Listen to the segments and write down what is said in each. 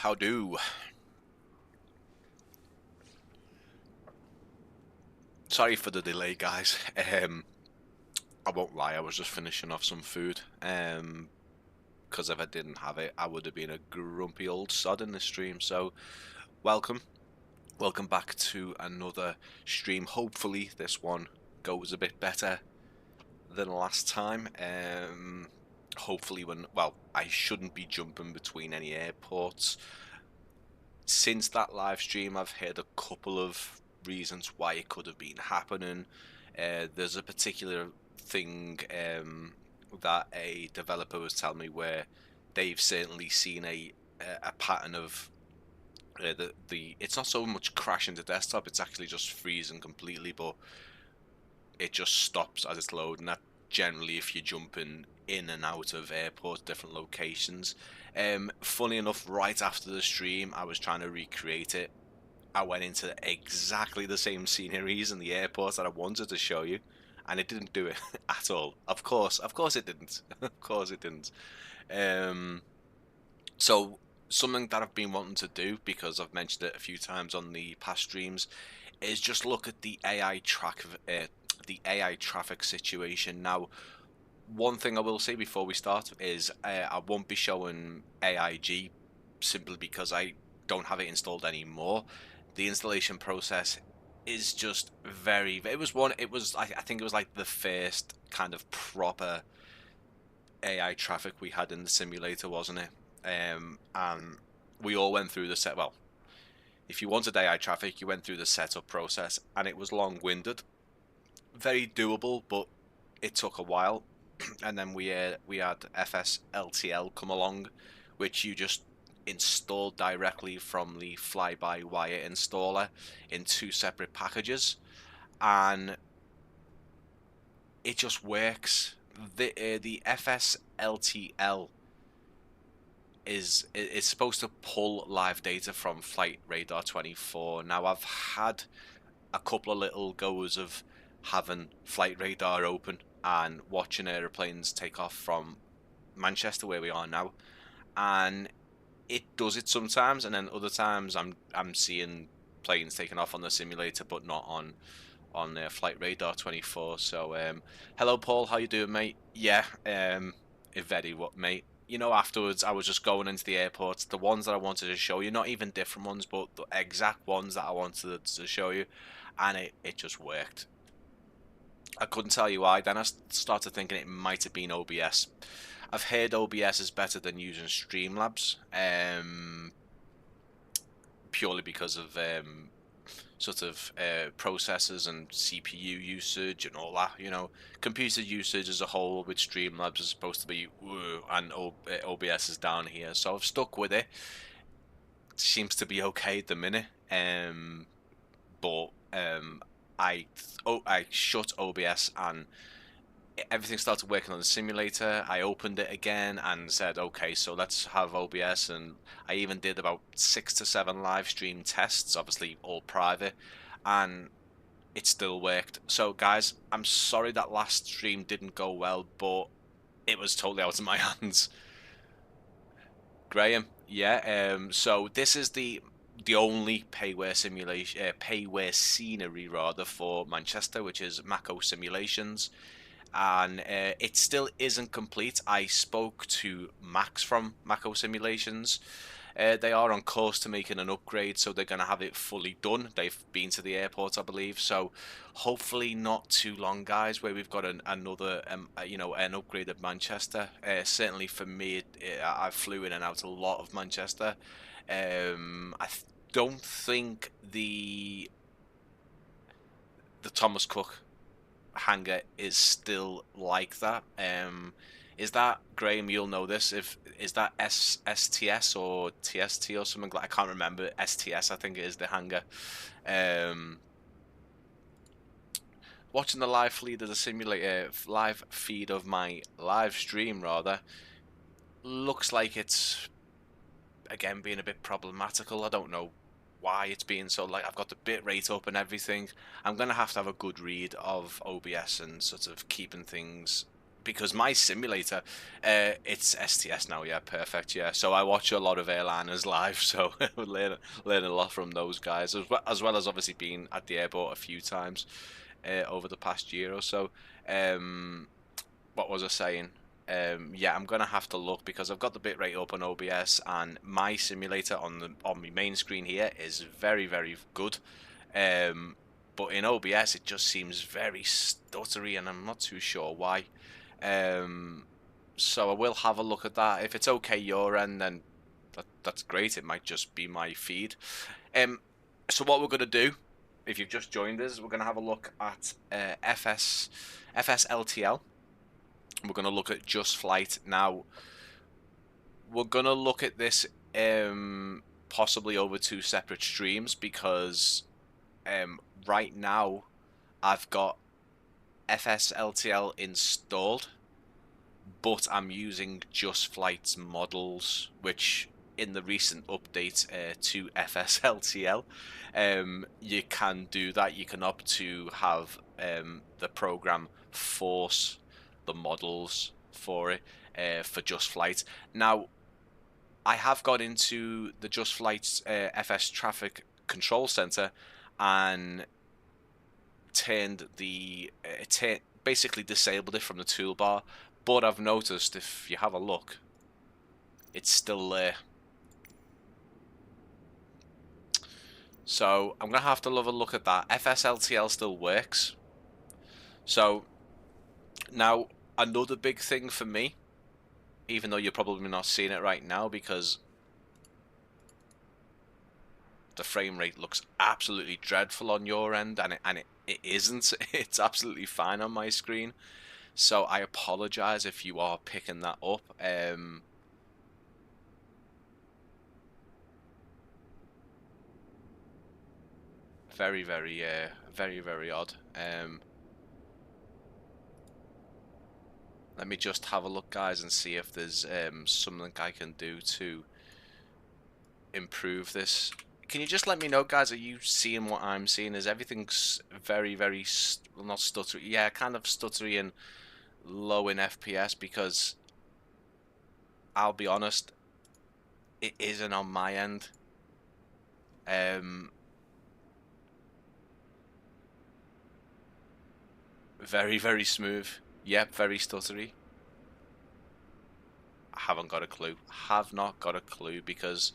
How do? Sorry for the delay, guys. I won't lie, I was just finishing off some food. Because if I didn't have it, I would have been a grumpy old sod in the stream. So, welcome. Welcome back to another stream. Hopefully, this one goes a bit better than last time. Hopefully well, I shouldn't be jumping between any airports. Since that live stream, I've heard a couple of reasons why it could have been happening. There's a particular thing that a developer was telling me where they've certainly seen a pattern of it's not so much crashing the desktop, it's actually just freezing completely, but it just stops as it's loading. That generally if you're jumping in and out of airports, different locations. Funny enough, right after the stream, I was trying to recreate it. I went into exactly the same sceneries in the airport that I wanted to show you, and it didn't do it at all. Of course it didn't. Of course it didn't. So something that I've been wanting to do, because I've mentioned it a few times on the past streams, is just look at the AI traffic situation. Now, one thing I will say before we start is I won't be showing AIG simply because I don't have it installed anymore. The installation process is just I think it was like the first kind of proper AI traffic we had in the simulator, wasn't it? And we all went through well, if you wanted AI traffic, you went through the setup process, and it was long-winded, very doable, but it took a while. And then we had FSLTL come along, which you just installed directly from the fly-by-wire installer in 2 separate packages, and it just works. The FSLTL is supposed to pull live data from Flight Radar 24. Now, I've had a couple of little goes of having Flight Radar open and watching aeroplanes take off from Manchester, where we are now, and it does it sometimes, and then other times I'm seeing planes taking off on the simulator but not on Flight Radar 24. So hello Paul, how you doing, mate? Yeah, very what, mate? You know, afterwards I was just going into the airports, the ones that I wanted to show you, not even different ones, but the exact ones that I wanted to show you, and it just worked. I couldn't tell you why. Then I started thinking it might have been OBS. I've heard OBS is better than using Streamlabs, purely because of sort of processors and CPU usage and all that. You know, computer usage as a whole with Streamlabs is supposed to be and OBS is down here, so I've stuck with it. It seems to be okay at the minute, but I shut OBS and everything started working on the simulator. I opened it again and said, okay, so let's have OBS, and I even did about 6 to 7 live stream tests, obviously all private, and it still worked. So guys, I'm sorry that last stream didn't go well, but it was totally out of my hands. Graham, yeah, so this is the only payware simulation, payware scenery rather, for Manchester, which is Mako Simulations, and it still isn't complete. I spoke to Max from Mako Simulations. They are on course to making an upgrade, so they're going to have it fully done. They've been to the airport, I believe, so hopefully not too long, guys, where we've got another you know, an upgrade at Manchester. Certainly for me, I flew in and out a lot of Manchester. I don't think the Thomas Cook hangar is still like that. Is that, Graham, you'll know this, is that STS or TST or something like, I can't remember. STS, I think it is the hangar. Watching the live feed of the simulator, live feed of my live stream rather, looks like it's again being a bit problematical. I don't know why it's being so, like, I've got the bit rate up and everything. I'm gonna have to have a good read of OBS and sort of keeping things, because my simulator, it's STS now. Yeah, perfect. Yeah, so I watch a lot of airliners live, so learn a lot from those guys, as well as obviously being at the airport a few times over the past year or so. What was I saying? Yeah, I'm gonna have to look because I've got the bitrate up on OBS, and my simulator on my main screen here is very, very good. But in OBS it just seems very stuttery, and I'm not too sure why. So I will have a look at that. If it's okay your end, then that's great. It might just be my feed. So what we're gonna do, if you've just joined us, we're gonna have a look at FSLTL. We're gonna look at Just Flight. Now we're gonna look at this possibly over 2 separate streams, because right now I've got FSLTL installed, but I'm using Just Flight's models, which in the recent update to FSLTL, you can do that. You can opt to have the program force the models for it for Just Flight. Now, I have got into the Just Flight's FS Traffic Control Center and turned the basically disabled it from the toolbar, but I've noticed if you have a look, it's still there. So I'm gonna have to have a look at that. FSLTL still works. So now another big thing for me, even though you're probably not seeing it right now because the frame rate looks absolutely dreadful on your end, and it isn't. It's absolutely fine on my screen. So I apologize if you are picking that up. Very, very odd. Let me just have a look, guys, and see if there's something I can do to improve this. Can you just let me know, guys, are you seeing what I'm seeing? Is everything very, well, not stuttery? Yeah, kind of stuttery and low in FPS, because I'll be honest, it isn't on my end. Very, very smooth. Yep, very stuttery. I haven't got a clue. Have not got a clue, because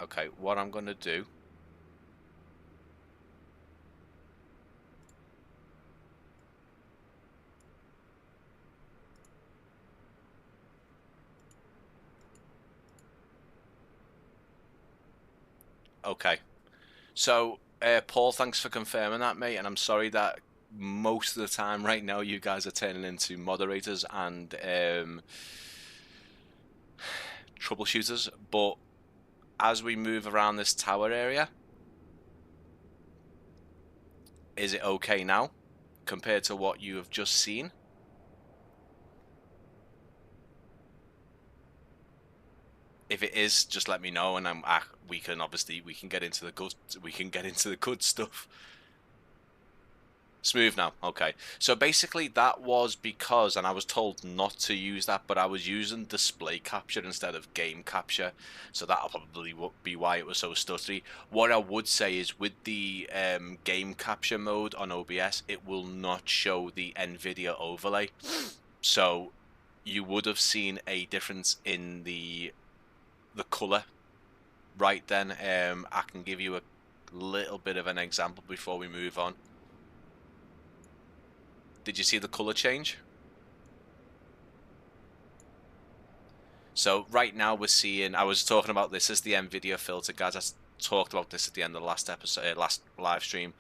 okay, what I'm gonna do, okay, so Paul, thanks for confirming that, mate, and I'm sorry that most of the time right now you guys are turning into moderators and troubleshooters, but as we move around this tower area, is it okay now compared to what you have just seen? If it is, just let me know, and we can get into the good stuff. Smooth now. Okay, so basically that was because, and I was told not to use that, but I was using display capture instead of game capture, so that'll probably be why it was so stuttery. What I would say is, with the game capture mode on OBS, it will not show the Nvidia overlay, so you would have seen a difference in the color right then. I can give you a little bit of an example before we move on. Did you see the color change? So right now we're seeing, I was talking about this as the Nvidia filter, guys. I talked about this at the end of the last episode, last live stream.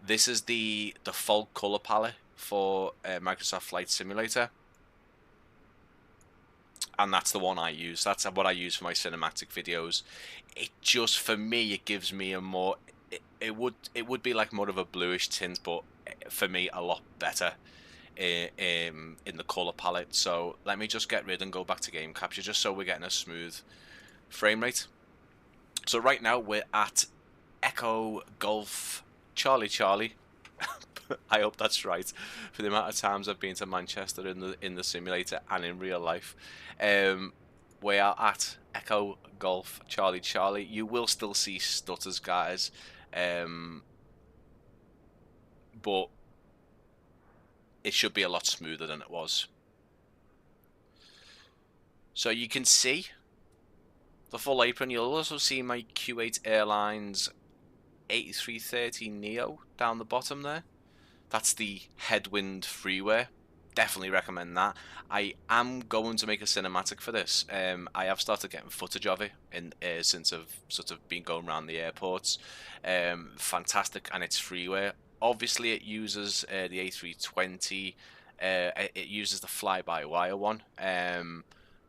This is the default color palette for Microsoft Flight Simulator, and that's the one I use. That's what I use for my cinematic videos. It just, for me, it gives me a more, it would be like more of a bluish tint, but for me a lot better in the color palette. So let me just get rid and go back to game capture, just so we're getting a smooth frame rate. So right now we're at Echo Golf Charlie I hope that's right for the amount of times I've been to Manchester in the simulator and in real life. We are at Echo Golf Charlie Charlie. You will still see stutters, guys, but it should be a lot smoother than it was. So you can see the full apron. You'll also see my Kuwait Airlines 8330 Neo down the bottom there. That's the headwind freeware. Definitely recommend that. I am going to make a cinematic for this. I have started getting footage of it since I've sort of been going around the airports. Fantastic, and it's freeware. Obviously, it uses the A320. It uses the fly-by-wire one,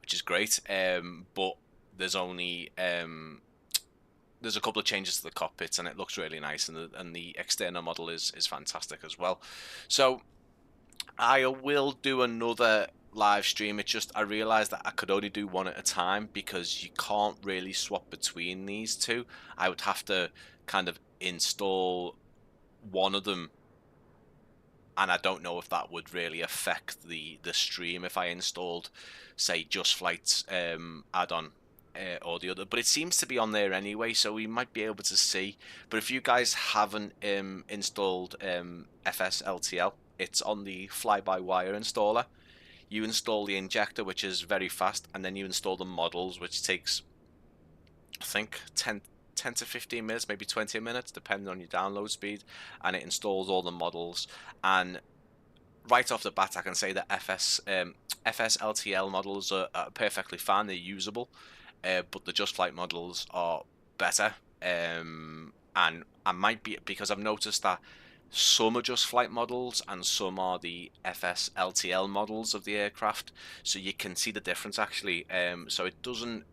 which is great. But there's only there's a couple of changes to the cockpits, and it looks really nice, and the external model is fantastic as well. So I will do another live stream. It's just I realized that I could only do one at a time because you can't really swap between these two. I would have to kind of install one of them, and I don't know if that would really affect the stream if I installed, say, Just Flight's add-on or the other, but it seems to be on there anyway, so we might be able to see. But if you guys haven't installed FSLTL, it's on the fly-by-wire installer. You install the injector, which is very fast, and then you install the models, which takes, I think, 10 to 15 minutes, maybe 20 minutes, depending on your download speed, and it installs all the models. And right off the bat, I can say that FSLTL models are perfectly fine. They're usable. But the Just Flight models are better, and I might be, because I've noticed that some are Just Flight models and some are the FSLTL models of the aircraft, so you can see the difference actually. So it doesn't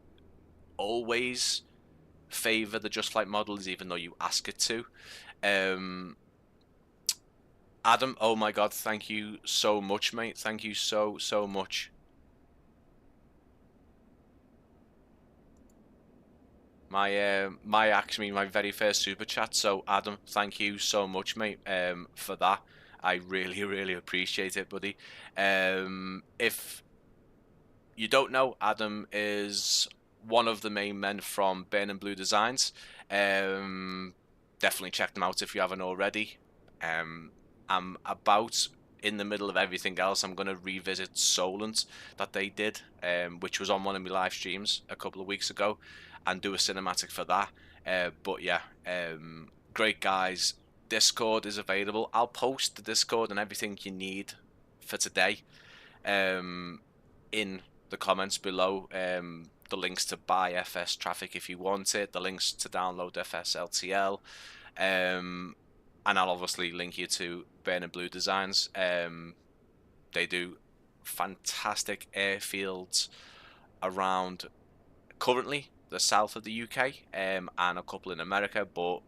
always favour the Just Flight models, even though you ask it to. Adam, oh my god, thank you so much, mate. Thank you so much. My very first super chat. So Adam, thank you so much, mate, for that. I really appreciate it, buddy. If you don't know, Adam is one of the main men from Burn and Blue Designs. Definitely check them out if you haven't already. I'm about in the middle of everything else. I'm going to revisit Solent that they did, which was on one of my live streams a couple of weeks ago, and do a cinematic for that. But yeah, great guys. Discord is available. I'll post the Discord and everything you need for today in the comments below. The links to buy FS traffic if you want it, the links to download FSLTL, and I'll obviously link you to Burn and Blue Designs. They do fantastic airfields around currently the south of the UK, and a couple in America, but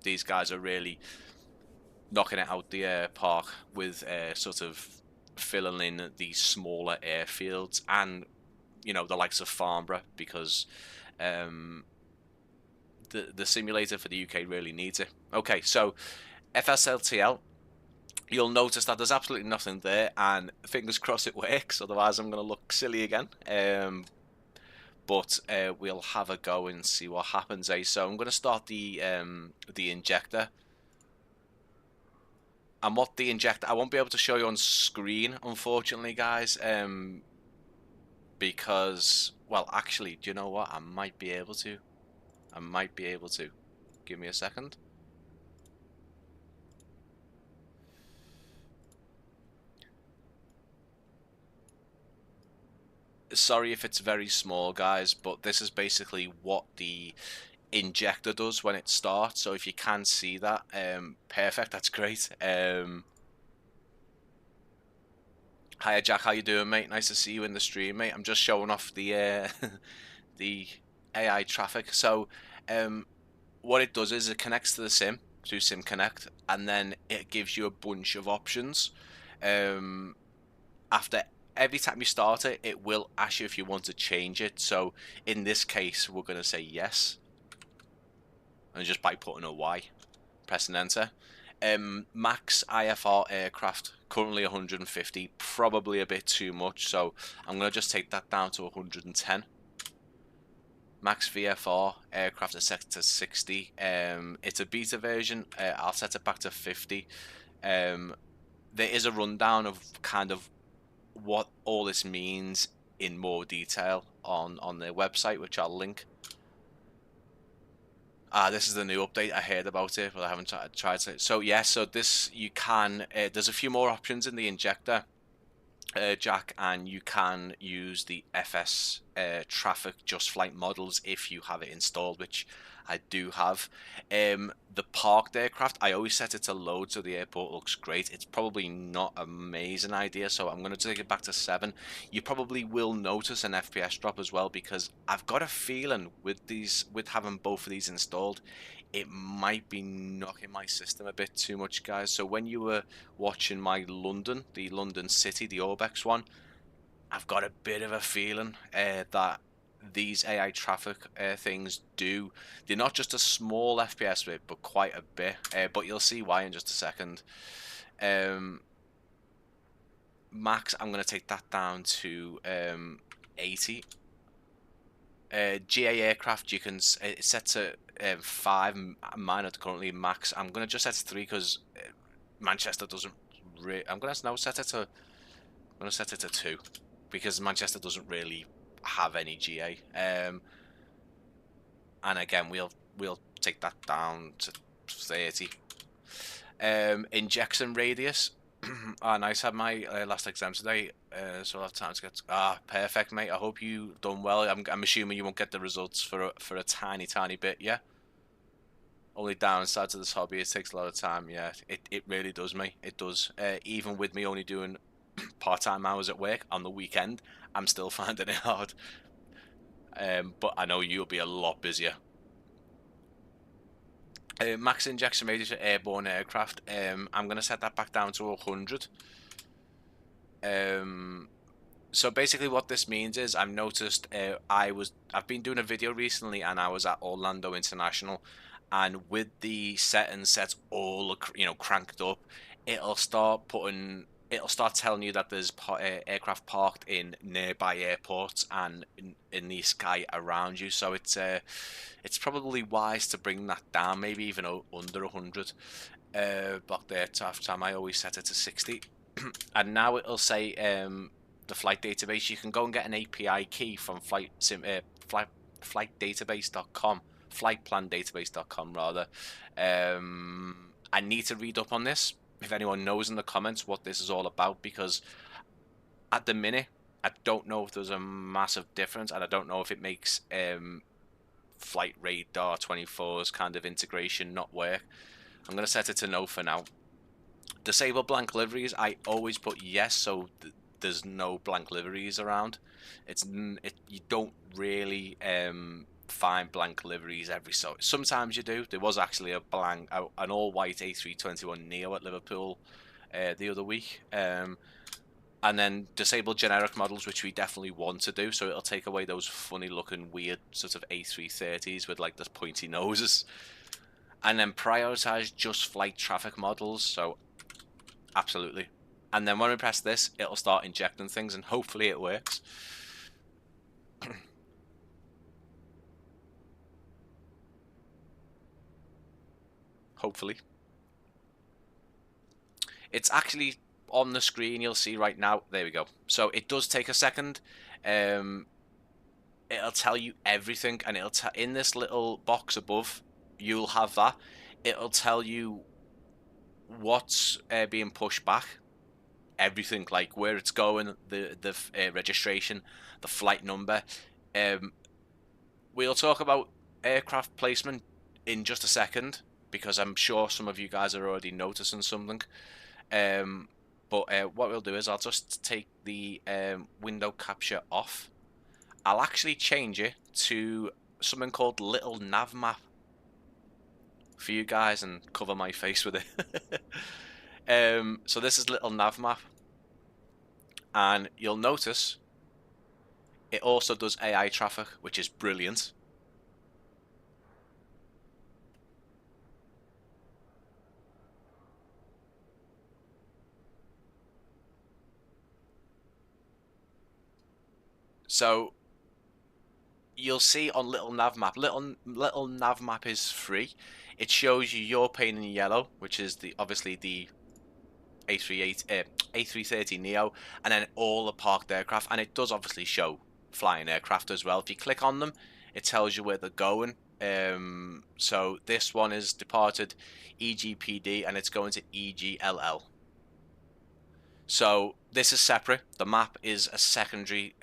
these guys are really knocking it out the park with sort of filling in these smaller airfields, and you know, the likes of Farnborough, because the simulator for the UK really needs it. Okay, so FSLTL, you'll notice that there's absolutely nothing there, and fingers crossed it works, otherwise I'm going to look silly again. But we'll have a go and see what happens. So I'm going to start the injector. And what the injector, I won't be able to show you on screen, unfortunately, guys, because, well, actually, do you know what? I might be able to. Give me a second. Sorry if it's very small, guys, but this is basically what the injector does when it starts. So if you can see that, perfect, that's great. Hiya Jack, how you doing, mate? Nice to see you in the stream, mate. I'm just showing off the the AI traffic. So what it does is it connects to the sim, to Sim Connect, and then it gives you a bunch of options. After every time you start it, it will ask you if you want to change it. So in this case, we're going to say yes, and just by putting a Y, pressing enter. Max IFR aircraft currently 150, probably a bit too much, so I'm gonna just take that down to 110. Max VFR aircraft is set to 60. It's a beta version. I'll set it back to 50. There is a rundown of kind of what all this means in more detail on their website, which I'll link. This is the new update. I heard about it, but I haven't tried to. So yeah, so this you can. There's a few more options in the injector jack, and you can use the FS traffic just flight models if you have it installed, which I do have. The parked aircraft, I always set it to load so the airport looks great. It's probably not an amazing idea, so I'm going to take it back to 7. You probably will notice an FPS drop as well, because I've got a feeling with having both of these installed, it might be knocking my system a bit too much, guys. So when you were watching my the London City, the Orbex one, I've got a bit of a feeling that these AI traffic things they're not just a small FPS bit, but quite a bit. But you'll see why in just a second. Max, I'm going to take that down to 80. GA aircraft, you can it's set to 5. Mine are currently max. I'm going to just set to 3 because Manchester doesn't. I'm going to now set it to. I'm going to set it to 2 because Manchester doesn't really have any GA. And again, we'll take that down to 30. Injection radius. Nice. Had my last exam today, so I'll have time to get. Perfect, mate. I hope you done well. I'm assuming you won't get the results for a tiny bit. Yeah. Only downside to this hobby, it takes a lot of time. Yeah, it really does, mate. It does. Even with me only doing part-time hours at work on the weekend, I'm still finding it hard. But I know you'll be a lot busier. Max injection radius for airborne aircraft. I'm gonna set that back down to 100. So basically, what this means is I've noticed I've been doing a video recently, and I was at Orlando International, and with the settings set all cranked up, it'll start telling you that there's aircraft parked in nearby airports and in the sky around you. So it's probably wise to bring that down, maybe even under 100. Block there time. I always set it to 60, and now it'll say the flight database. You can go and get an API key from flightdatabase.com, flightplandatabase.com rather. I need to read up on this. If anyone knows in the comments what this is all about, because at the minute I don't know if there's a massive difference, and I don't know if it makes Flight Radar 24's kind of integration not work. I'm going to set it to no for now. Disable blank liveries, I always put yes, so there's no blank liveries around. You don't really find blank liveries sometimes you do. There was actually an all-white A321neo at Liverpool the other week. And then disable generic models, which we definitely want to do, so it'll take away those funny looking weird sort of A330s with like the pointy noses. And then prioritize just flight traffic models, so absolutely. And then when we press this, it'll start injecting things, and hopefully it works. Hopefully. It's actually on the screen, you'll see right now. There we go. So it does take a second. It'll tell you everything, and it'll in this little box above, you'll have that. It'll tell you what's being pushed back, everything, like where it's going, the registration, the flight number. We'll talk about aircraft placement in just a second, because I'm sure some of you guys are already noticing something. But what we'll do is I'll just take the window capture off. I'll actually change it to something called Little Navmap for you guys and cover my face with it. So this is Little Navmap, and you'll notice it also does AI traffic, which is brilliant. So you'll see on little Navmap, little Navmap is free. It shows you your pane in yellow, which is obviously the A330 Neo, and then all the parked aircraft, and it does obviously show flying aircraft as well. If you click on them, it tells you where they're going. So this one is departed EGPD, and it's going to EGLL. So this is separate. The map is a secondary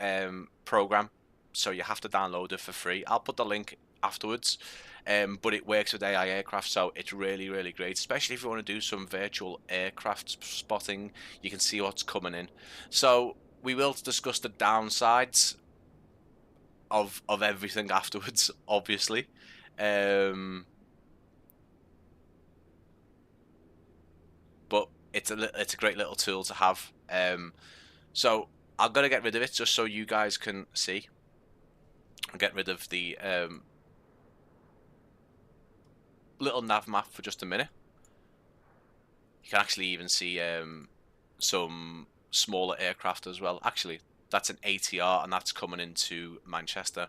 program, so you have to download it for free. I'll put the link afterwards. But it works with AI aircraft, so it's really, really great, especially if you want to do some virtual aircraft spotting. You can see what's coming in. So we will discuss the downsides of everything afterwards, obviously. But it's a great little tool to have. So I'm gonna get rid of it just so you guys can see. I'll get rid of the little nav map for just a minute. You can actually even see some smaller aircraft as well. Actually, that's an ATR, and that's coming into Manchester.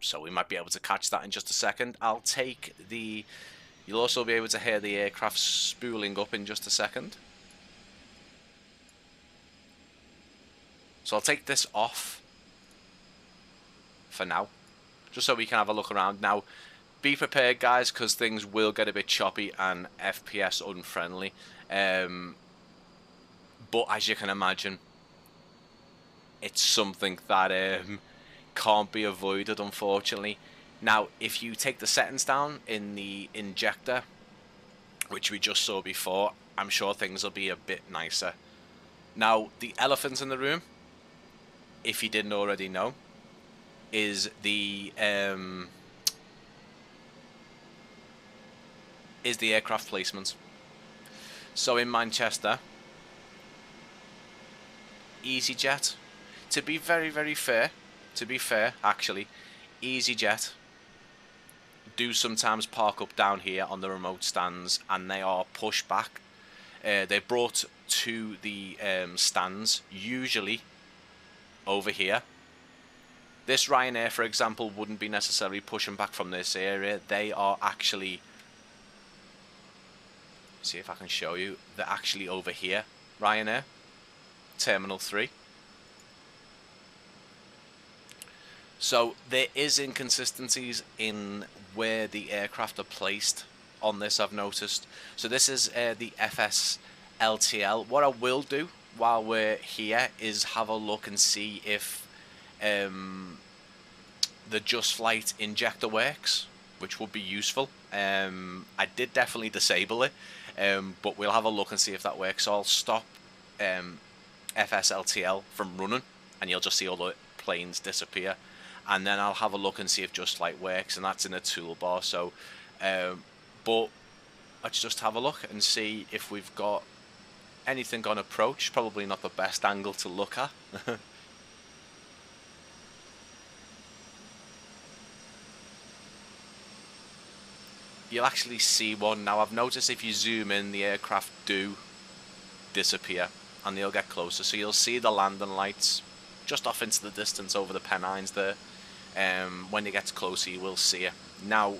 So we might be able to catch that in just a second. I'll take the... You'll also be able to hear the aircraft spooling up in just a second. So I'll take this off for now, just so we can have a look around. Now, be prepared, guys, because things will get a bit choppy and FPS unfriendly. But as you can imagine, it's something that can't be avoided, unfortunately. Now, if you take the settings down in the injector, which we just saw before, I'm sure things will be a bit nicer. Now, the elephant in the room, if you didn't already know, is the aircraft placement. So in Manchester, EasyJet, to be very fair, actually, EasyJet do sometimes park up down here on the remote stands, and they are pushed back. They're brought to the stands, usually over here. This Ryanair, for example, wouldn't be necessarily pushing back from this area. They are actually... See if I can show you. They're actually over here, Ryanair, Terminal 3. So there is inconsistencies in where the aircraft are placed on this, I've noticed. So this is the FSLTL. What I will do while we're here is have a look and see if the Just Flight injector works, which would be useful. I did definitely disable it, but we'll have a look and see if that works. So I'll stop FSLTL from running, and you'll just see all the planes disappear. And then I'll have a look and see if Just Flight works, and that's in the toolbar. So, but let's just have a look and see if we've got anything on approach. Probably not the best angle to look at. You'll actually see one now. I've noticed if you zoom in, the aircraft do disappear, and they'll get closer. So you'll see the landing lights just off into the distance over the Pennines there. When it gets closer, you will see it. Now,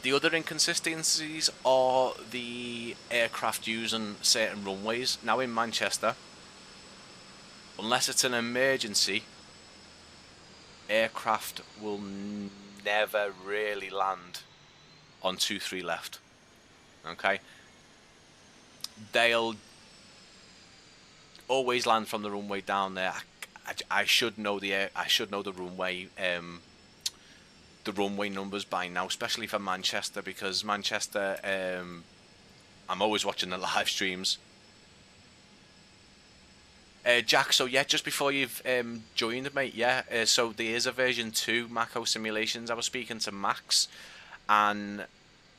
the other inconsistencies are the aircraft using certain runways. Now in Manchester, unless it's an emergency, aircraft will never really land on 2-3 left. Okay, they'll always land from the runway down there. I should know the runway numbers by now, especially for Manchester, because Manchester, I'm always watching the live streams. Jack, so yeah, just before you've joined, mate, yeah, so there is a version 2 Mako simulations. I was speaking to Max, and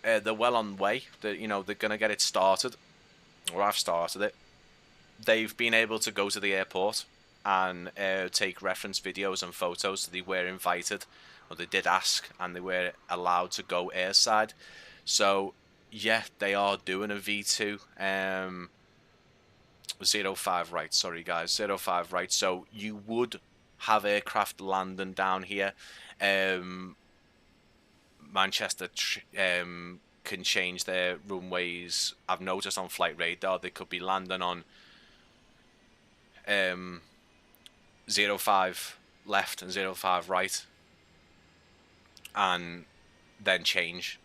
they're well on the way. They're gonna get it started, or I've started it. They've been able to go to the airport and take reference videos and photos. So they were invited, or they did ask, and they were allowed to go airside. So yeah, they are doing a V2. 05 right, sorry guys, 05 right. So you would have aircraft landing down here. Manchester can change their runways. I've noticed on flight radar they could be landing on 05 left and 05 right, and then change.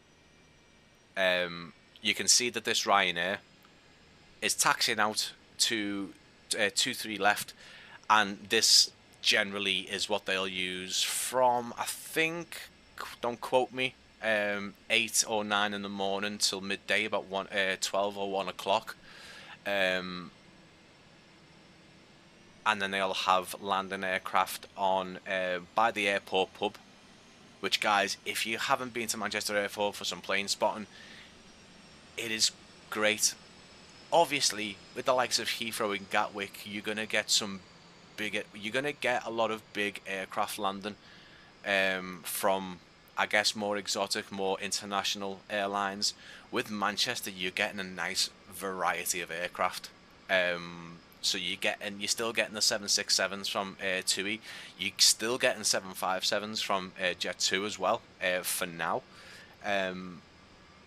You can see that this Ryanair is taxiing out to 23 left, and this generally is what they'll use from, I think, don't quote me, 8 or 9 in the morning till midday, about 12 or 1 o'clock. And then they'll have landing aircraft on by the airport pub, which, guys, if you haven't been to Manchester Airport for some plane spotting, it is great. Obviously, with the likes of Heathrow and Gatwick, you're gonna get a lot of big aircraft landing from, I guess, more exotic, more international airlines. With Manchester, you're getting a nice variety of aircraft. So you're still getting the 767s from TUI. You're still getting 757s from Jet2 as well for now.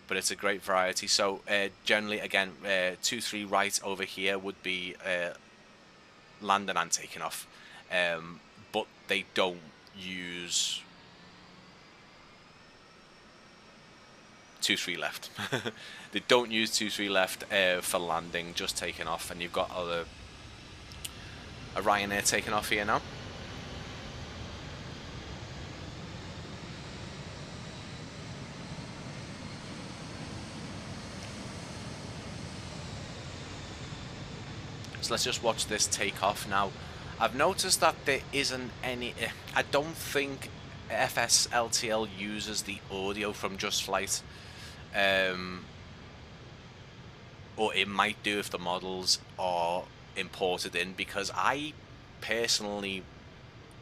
But it's a great variety. So generally, again, 23 right over here would be landing and taking off. But they don't use 23 left. They don't use 23 left for landing, just taking off. And you've got a Ryanair taking off here now. So let's just watch this take off now. I've noticed that there isn't any, I don't think FSLTL uses the audio from Just Flight. Or it might do if the models are imported in, because I personally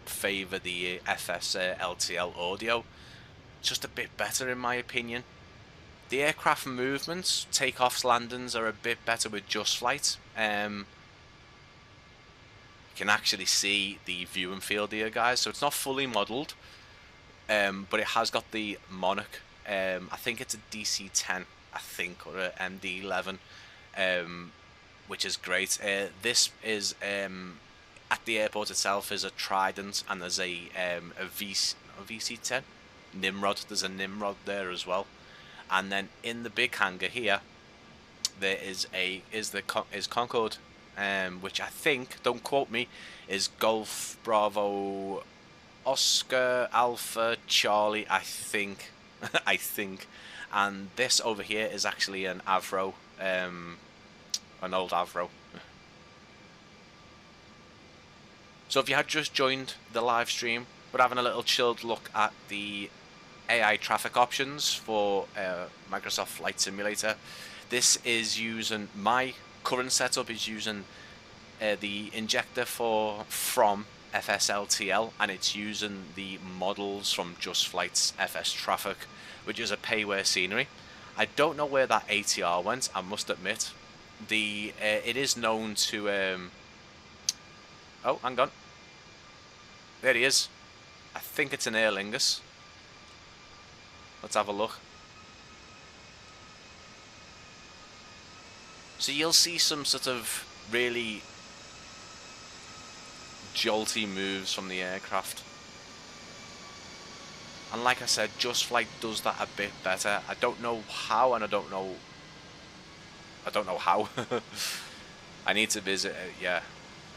favour the FSLTL audio. Just a bit better in my opinion. The aircraft movements, takeoffs, landings are a bit better with Just Flight. You can actually see the viewing field here, guys, so it's not fully modelled, but it has got the Monarch. I think it's a DC-10, I think, or a MD-11, which is great. This is at the airport itself is a Trident, and there's a VC-10 Nimrod. There's a Nimrod there as well, and then in the big hangar here there is Concorde, which I think, don't quote me, is Golf Bravo Oscar Alpha Charlie, I think. I think. And this over here is actually an Avro, an old Avro. So if you had just joined the live stream, we're having a little chilled look at the AI traffic options for Microsoft Flight Simulator. This is using, my current setup is using the injector from FSLTL, and it's using the models from Just Flight's FS Traffic, which is a payware scenery. I don't know where that ATR went, I must admit. It is known to oh, hang on, there he is. I think it's an Aer Lingus. Let's have a look. So you'll see some sort of really jolty moves from the aircraft, and like I said, Just Flight does that a bit better. I don't know how, and I don't know how. I need to visit it. Yeah,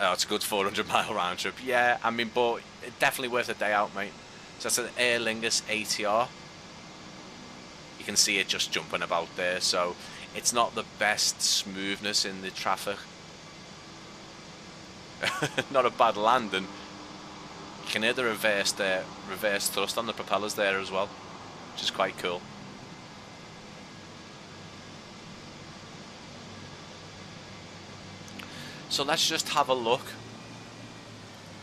it's a good 400-mile round trip. Yeah, I mean, but definitely worth a day out, mate. So that's an Aer Lingus ATR. You can see it just jumping about there, so it's not the best smoothness in the traffic. Not a bad landing. You can hear the reverse thrust on the propellers there as well, which is quite cool. So let's just have a look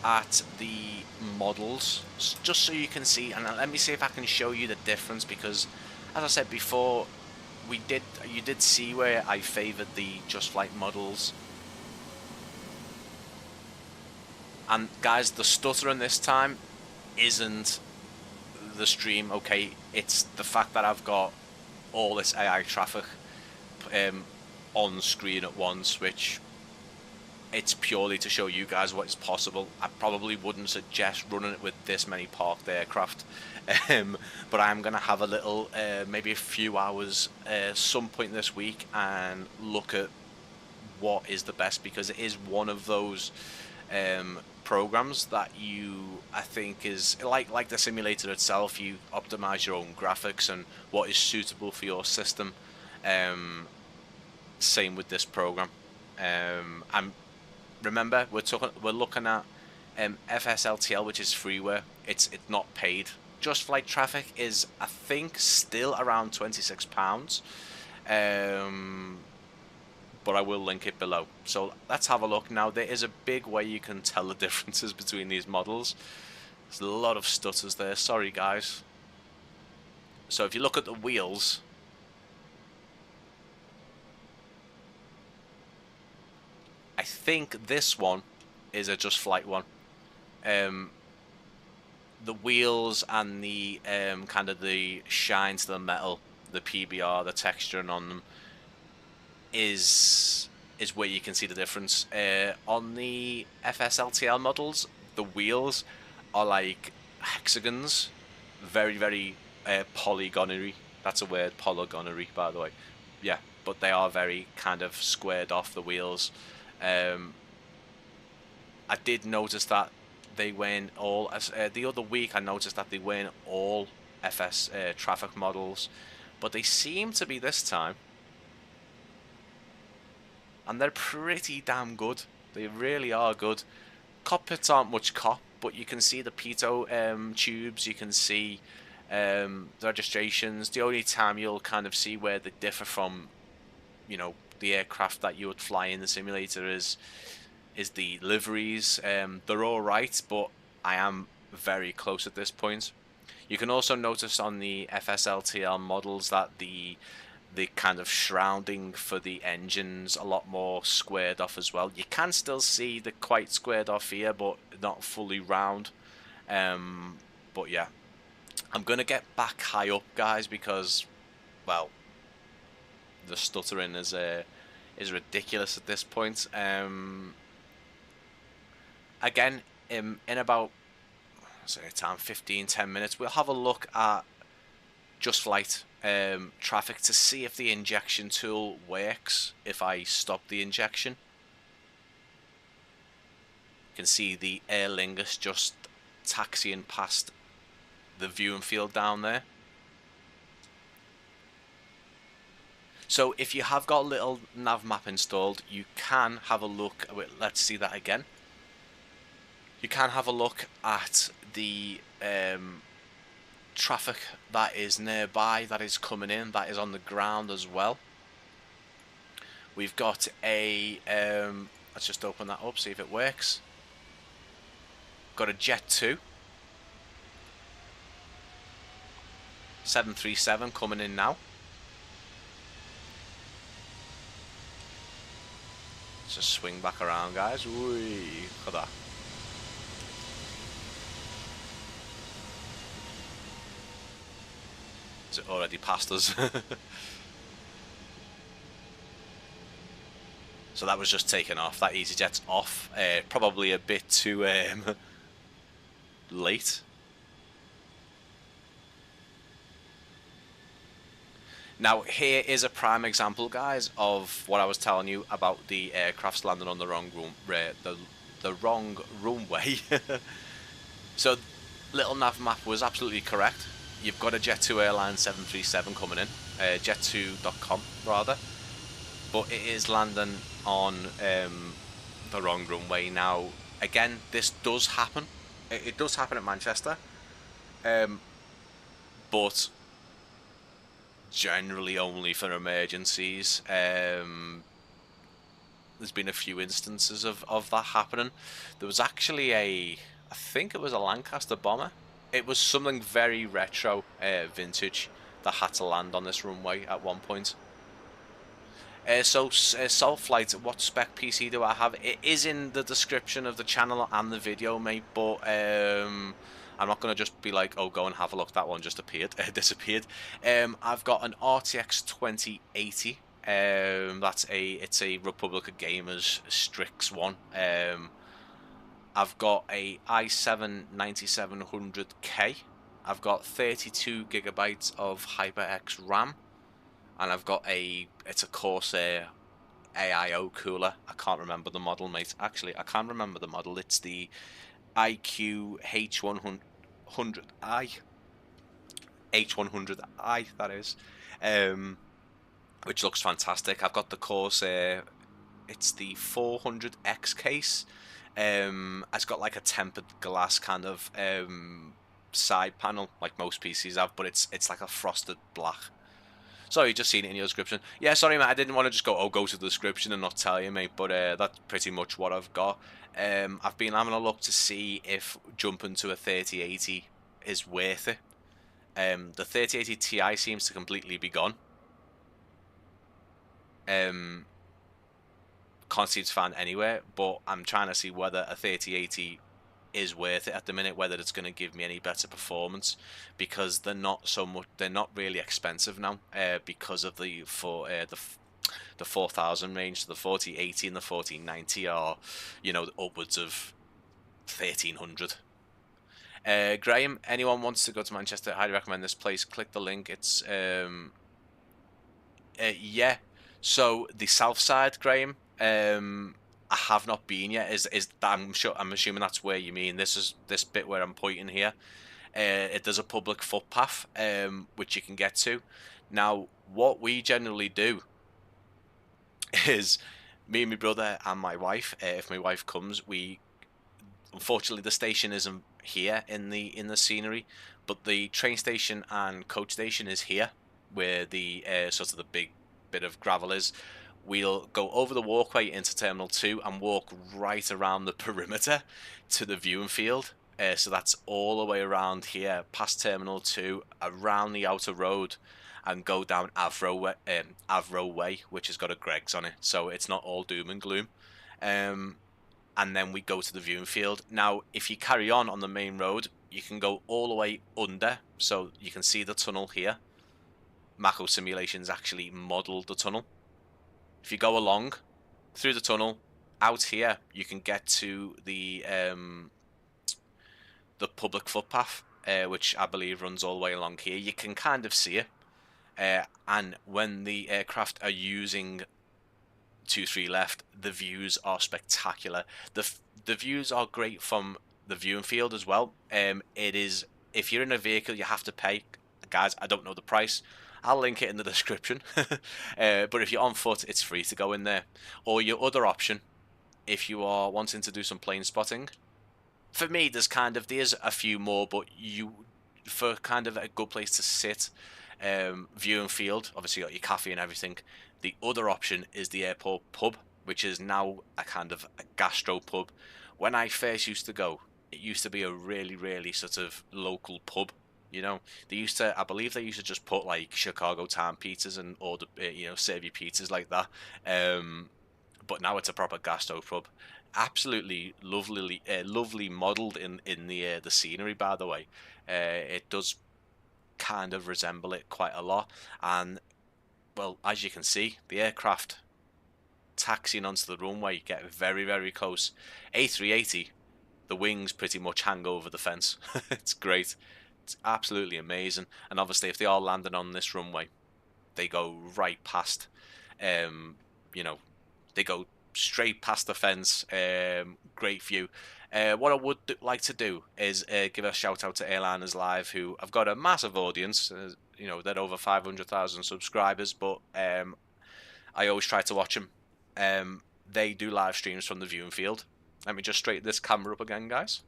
at the models, just so you can see, and let me see if I can show you the difference, because as I said before, you did see where I favoured the Just Flight models And guys, the stuttering this time isn't the stream, okay? It's the fact that I've got all this AI traffic on screen at once, which it's purely to show you guys what is possible. I probably wouldn't suggest running it with this many parked aircraft, but I'm gonna have a little, maybe a few hours, some point this week, and look at what is the best, because it is one of those programs that I think is like the simulator itself. You optimize your own graphics and what is suitable for your system. Same with this program. Remember, we're looking at FSLTL, which is freeware. It's not paid. Just Flight Traffic is, I think, still around £26. But I will link it below. So let's have a look. Now, there is a big way you can tell the differences between these models. There's a lot of stutters there. Sorry, guys. So if you look at the wheels, I think this one is a Just Flight one. The wheels and the kind of the shine to the metal, the PBR, the texturing on them is where you can see the difference. On the FSLTL models, the wheels are like hexagons, very, very polygonary. That's a word, polygonary, by the way. Yeah, but they are very kind of squared off, the wheels. I did notice that they weren't all, the other week I noticed that they weren't all FS traffic models, but they seem to be this time. And they're pretty damn good. They really are good. Cockpits aren't much cop, but you can see the pitot tubes, you can see the registrations. The only time you'll kind of see where they differ from, you know, the aircraft that you would fly in the simulator is the liveries. They're all right, but I am very close at this point. You can also notice on the FSLTL models that the kind of shrouding for the engines a lot more squared off as well. You can still see the quite squared off here, but not fully round. But yeah, I'm gonna get back high up, guys, because, well, the stuttering is ridiculous at this point. Again, in about, say, time 10 minutes, we'll have a look at Just Flight traffic to see if the injection tool works if I stop the injection. You can see the Aer Lingus just taxiing past the viewing field down there. So if you have got a little Navmap installed, you can have a look. Wait, let's see that again. You can have a look at the traffic that is nearby, that is coming in, that is on the ground as well. We've got a let's just open that up, see if it works. Got a Jet 2 737 coming in now. Let's just swing back around, guys. Ooh, look at that. Is it already past us? So that was just taken off. That EasyJet's off. Probably a bit too late. Now here is a prime example, guys, of what I was telling you about the aircrafts landing on the wrong the wrong runway. So little Navmap was absolutely correct. You've got a Jet2 Airlines 737 coming in, jet2.com rather, but it is landing on the wrong runway. Now, again, this does happen. It does happen at Manchester, but generally only for emergencies. There's been a few instances of that happening. There was actually I think it was a Lancaster bomber. It was something very retro, vintage, that had to land on this runway at one point. Soul Flight, what spec PC do I have? It is in the description of the channel and the video, mate, but I'm not going to just be like, oh, go and have a look, that one just appeared, disappeared. I've got an RTX 2080. It's a Republic of Gamers Strix one. I've got a i7 9700K. I've got 32 gigabytes of HyperX RAM, and I've got it's a Corsair AIO cooler. I can't remember the model, mate. Actually, I can't remember the model. It's the iCUE H100i. H100i, that is. Which looks fantastic. I've got the Corsair. It's the 400X case. It's got like a tempered glass kind of side panel, like most PCs have, but it's like a frosted black. Sorry, just seen it in your description. Yeah, sorry, mate. I didn't want to just go to the description and not tell you, mate. But that's pretty much what I've got. I've been having a look to see if jumping to a 3080 is worth it. The 3080 Ti seems to completely be gone. Can't seem to find anywhere, but I'm trying to see whether a 3080 is worth it at the minute, whether it's going to give me any better performance, because they're not really expensive now, because of the 4000 range. So the 4080 and the 4090 are, you know, upwards of 1300. Graham, anyone wants to go to Manchester, I highly recommend this place. Click the link. It's yeah. So the south side, Graham, I have not been yet. I'm assuming that's where you mean. This bit where I'm pointing here. There's a public footpath which you can get to. Now, what we generally do is me and my brother and my wife. If my wife comes, unfortunately the station isn't here in the scenery, but the train station and coach station is here, where the sort of the big bit of gravel is. We'll go over the walkway into Terminal 2 and walk right around the perimeter to the viewing field. So that's all the way around here, past Terminal 2, around the outer road, and go down Avro Way, which has got a Greggs on it. So it's not all doom and gloom. And then we go to the viewing field. Now, if you carry on the main road, you can go all the way under. So you can see the tunnel here. Mako Simulations actually modelled the tunnel. If you go along through the tunnel, out here, you can get to the public footpath, which I believe runs all the way along here. You can kind of see it, and when the aircraft are using 2-3 left, the views are spectacular. The views are great from the viewing field as well. It is, if you're in a vehicle, you have to pay. Guys, I don't know the price. I'll link it in the description. But if you're on foot, it's free to go in there. Or your other option, if you are wanting to do some plane spotting, for me, there's a few more, but for kind of a good place to sit, viewing field, obviously you got your coffee and everything. The other option is the airport pub, which is now a kind of a gastro pub. When I first used to go, it used to be a really, really sort of local pub. You know, I believe they used to just put like Chicago town pizzas and order, serve you pizzas like that. But now it's a proper gastro pub. Absolutely lovely modelled in the scenery, by the way. It does kind of resemble it quite a lot. And, well, as you can see, the aircraft taxiing onto the runway get very, very close. A380, the wings pretty much hang over the fence. It's great. It's absolutely amazing. And obviously, if they are landing on this runway, they go right past, they go straight past the fence. Great view. What I would like to do is give a shout out to Airliners Live, who have got a massive audience. They're over 500,000 subscribers, but I always try to watch them. They do live streams from the viewing field. Let me just straighten this camera up again, guys.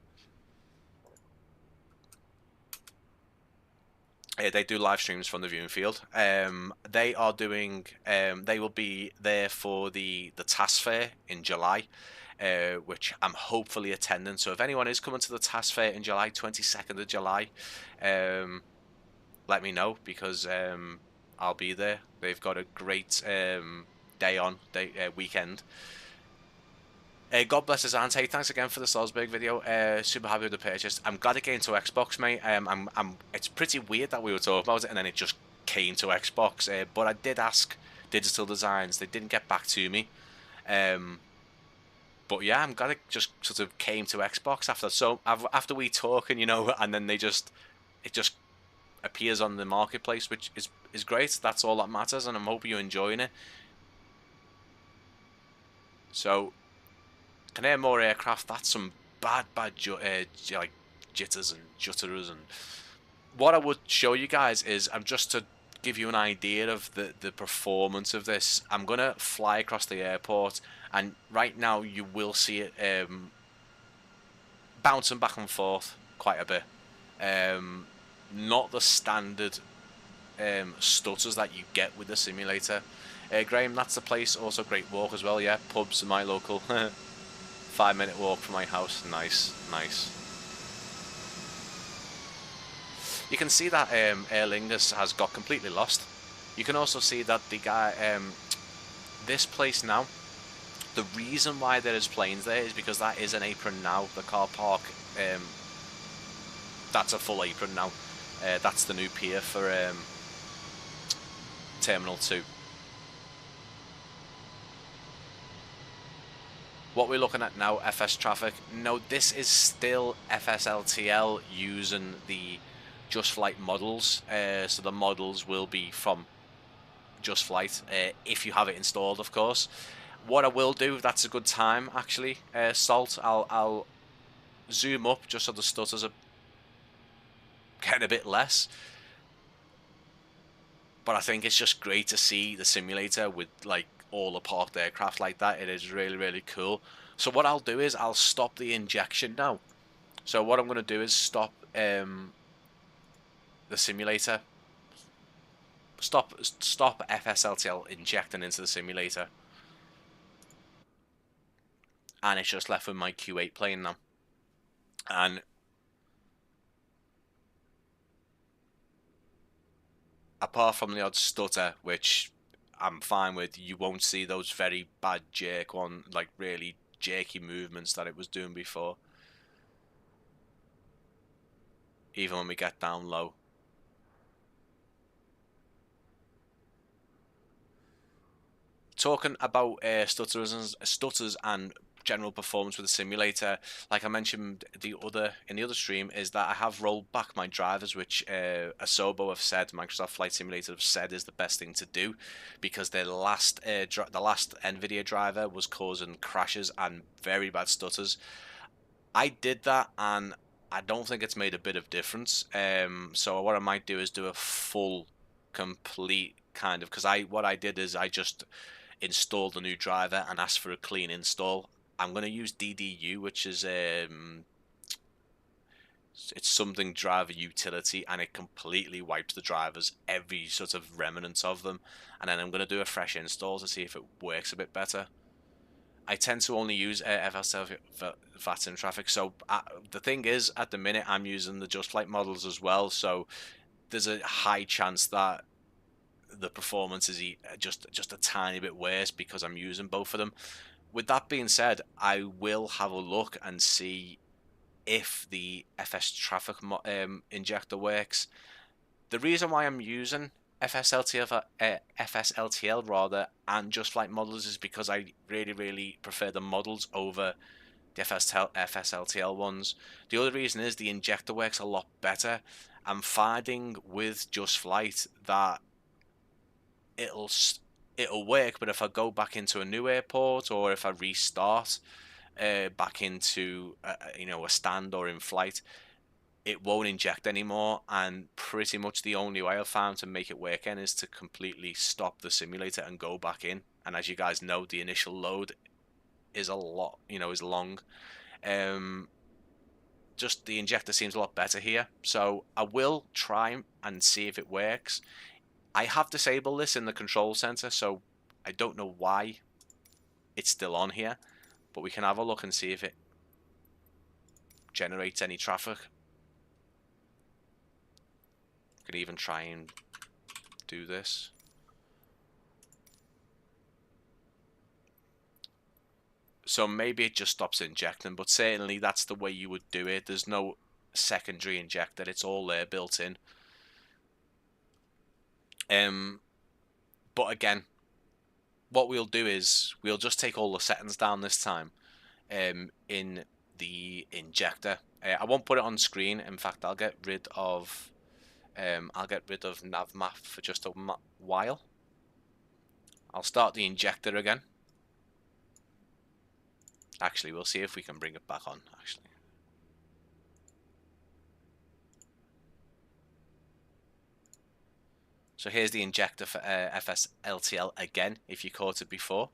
They do live streams from the viewing field. They are doing. They will be there for the TAS Fair in July, which I'm hopefully attending. So if anyone is coming to the TAS Fair in July, 22nd of July, let me know, because I'll be there. They've got a great weekend. God bless his aunt. Hey, thanks again for the Salzburg video. Super happy with the purchase. I'm glad it came to Xbox, mate. It's pretty weird that we were talking about it and then it just came to Xbox. But I did ask Digital Designs. They didn't get back to me. But yeah, I'm glad it just sort of came to Xbox after we talking, you know, and then it just appears on the marketplace, which is great. That's all that matters, and I'm hoping you're enjoying it. So. Can hear more aircraft. That's some bad like jitters and jutterers. And what I would show you guys is, just to give you an idea of the performance of this, I'm gonna fly across the airport, and right now you will see it bouncing back and forth quite a bit. Not the standard stutters that you get with the simulator. Graham, that's the place. Also great walk as well. Yeah, pubs in my local. 5-minute walk from my house. Nice, nice. You can see that Aer Lingus has got completely lost. You can also see that the guy, this place now, the reason why there is planes there is because that is an apron now. The car park, that's a full apron now. That's the new pier for Terminal 2. What we're looking at now, FS traffic. No, this is still FSLTL using the Just Flight models. So the models will be from Just Flight, if you have it installed, of course. What I will do, that's a good time, actually, Salt, I'll zoom up just so the stutters are getting a bit less. But I think it's just great to see the simulator with, like, all the parked aircraft like that. It is really, really cool. So what I'll do is I'll stop the injection now. So what I'm going to do is stop the simulator. Stop FSLTL injecting into the simulator. And it's just left with my Q8 playing now. And apart from the odd stutter, which I'm fine with, you won't see those very bad jerk on, like really jerky movements that it was doing before. Even when we get down low. Talking about stutters and general performance with the simulator, like I mentioned in the other stream, is that I have rolled back my drivers, which Asobo have said, Microsoft Flight Simulator have said is the best thing to do, because the last Nvidia driver was causing crashes and very bad stutters. I did that and I don't think it's made a bit of difference. So what I might do is do a full, complete kind of, because what I did is I just installed the new driver and asked for a clean install. I'm going to use DDU, which is it's something driver utility, and it completely wipes the drivers, every sort of remnants of them, and then I'm going to do a fresh install to see if it works a bit better. I tend to only use FSLTL in traffic, so the thing is, at the minute I'm using the Just Flight models as well, so there's a high chance that the performance is just a tiny bit worse because I'm using both of them. With that being said, I will have a look and see if the FS traffic injector works. The reason why I'm using FSLTL rather and Just Flight models is because I really prefer the models over the FSLTL ones. The other reason is the injector works a lot better. I'm finding with Just Flight that it'll work, but if I go back into a new airport or if I restart back into a stand or in flight, it won't inject anymore. And pretty much the only way I've found to make it work in is to completely stop the simulator and go back in. And as you guys know, the initial load is a lot, is long. Just the injector seems a lot better here, so I will try and see if it works. I have disabled this in the control center, so I don't know why it's still on here, but we can have a look and see if it generates any traffic. We can even try and do this. So maybe it just stops injecting, but certainly that's the way you would do it. There's no secondary injector, it's all there built in. But again, what we'll do is we'll just take all the settings down this time in the injector. I won't put it on screen. In fact, I'll get rid of Navmap for just a while. I'll start the injector again. Actually, we'll see if we can bring it back on, actually. So here's the injector for FSLTL again, if you caught it before.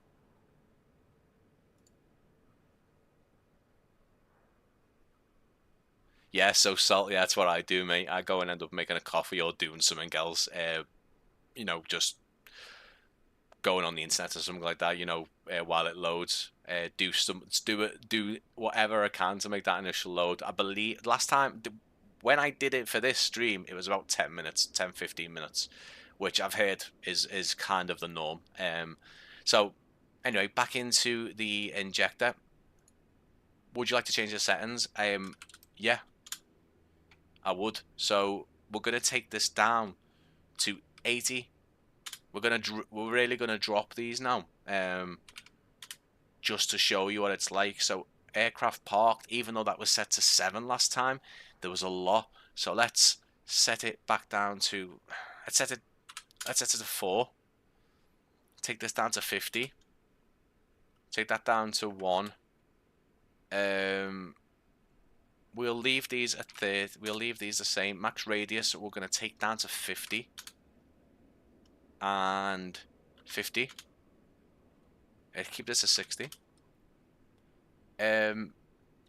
Yeah, so salty, that's what I do, mate. I go and end up making a coffee or doing something else. You know, just going on the internet or something like that, you know, while it loads. Do whatever I can to make that initial load. I believe last time when I did it for this stream, it was about 10 minutes, 10-15 minutes, which I've heard is kind of the norm. So anyway, back into the injector. Would you like to change the settings? Yeah, I would. So we're gonna take this down to 80. We're really gonna drop these now, just to show you what it's like. So aircraft parked, even though that was set to 7 last time, there was a lot. So let's set it back down to, let's set it to 4. Take this down to 50. Take that down to 1. We'll leave these at 30. We'll leave these the same. Max radius we're going to take down to 50. And 50. Keep this at 60.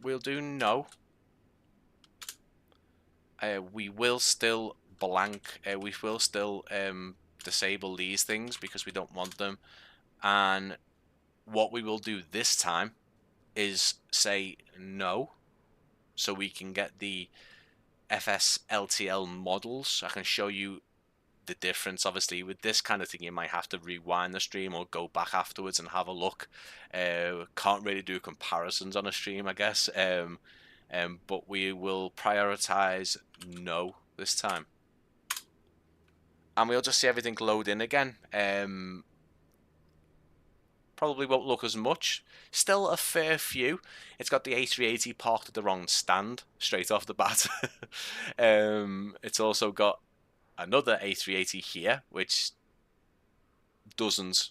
We'll do no. We will still blank. We will still disable these things because we don't want them. And what we will do this time is say no, so we can get the FSLTL models. I can show you the difference. Obviously with this kind of thing you might have to rewind the stream or go back afterwards and have a look. Can't really do comparisons on a stream, I guess. But we will prioritize no this time, and we'll just see everything load in again. Probably won't look as much. Still a fair few. It's got the A380 parked at the wrong stand straight off the bat. It's also got another A380 here, which doesn't,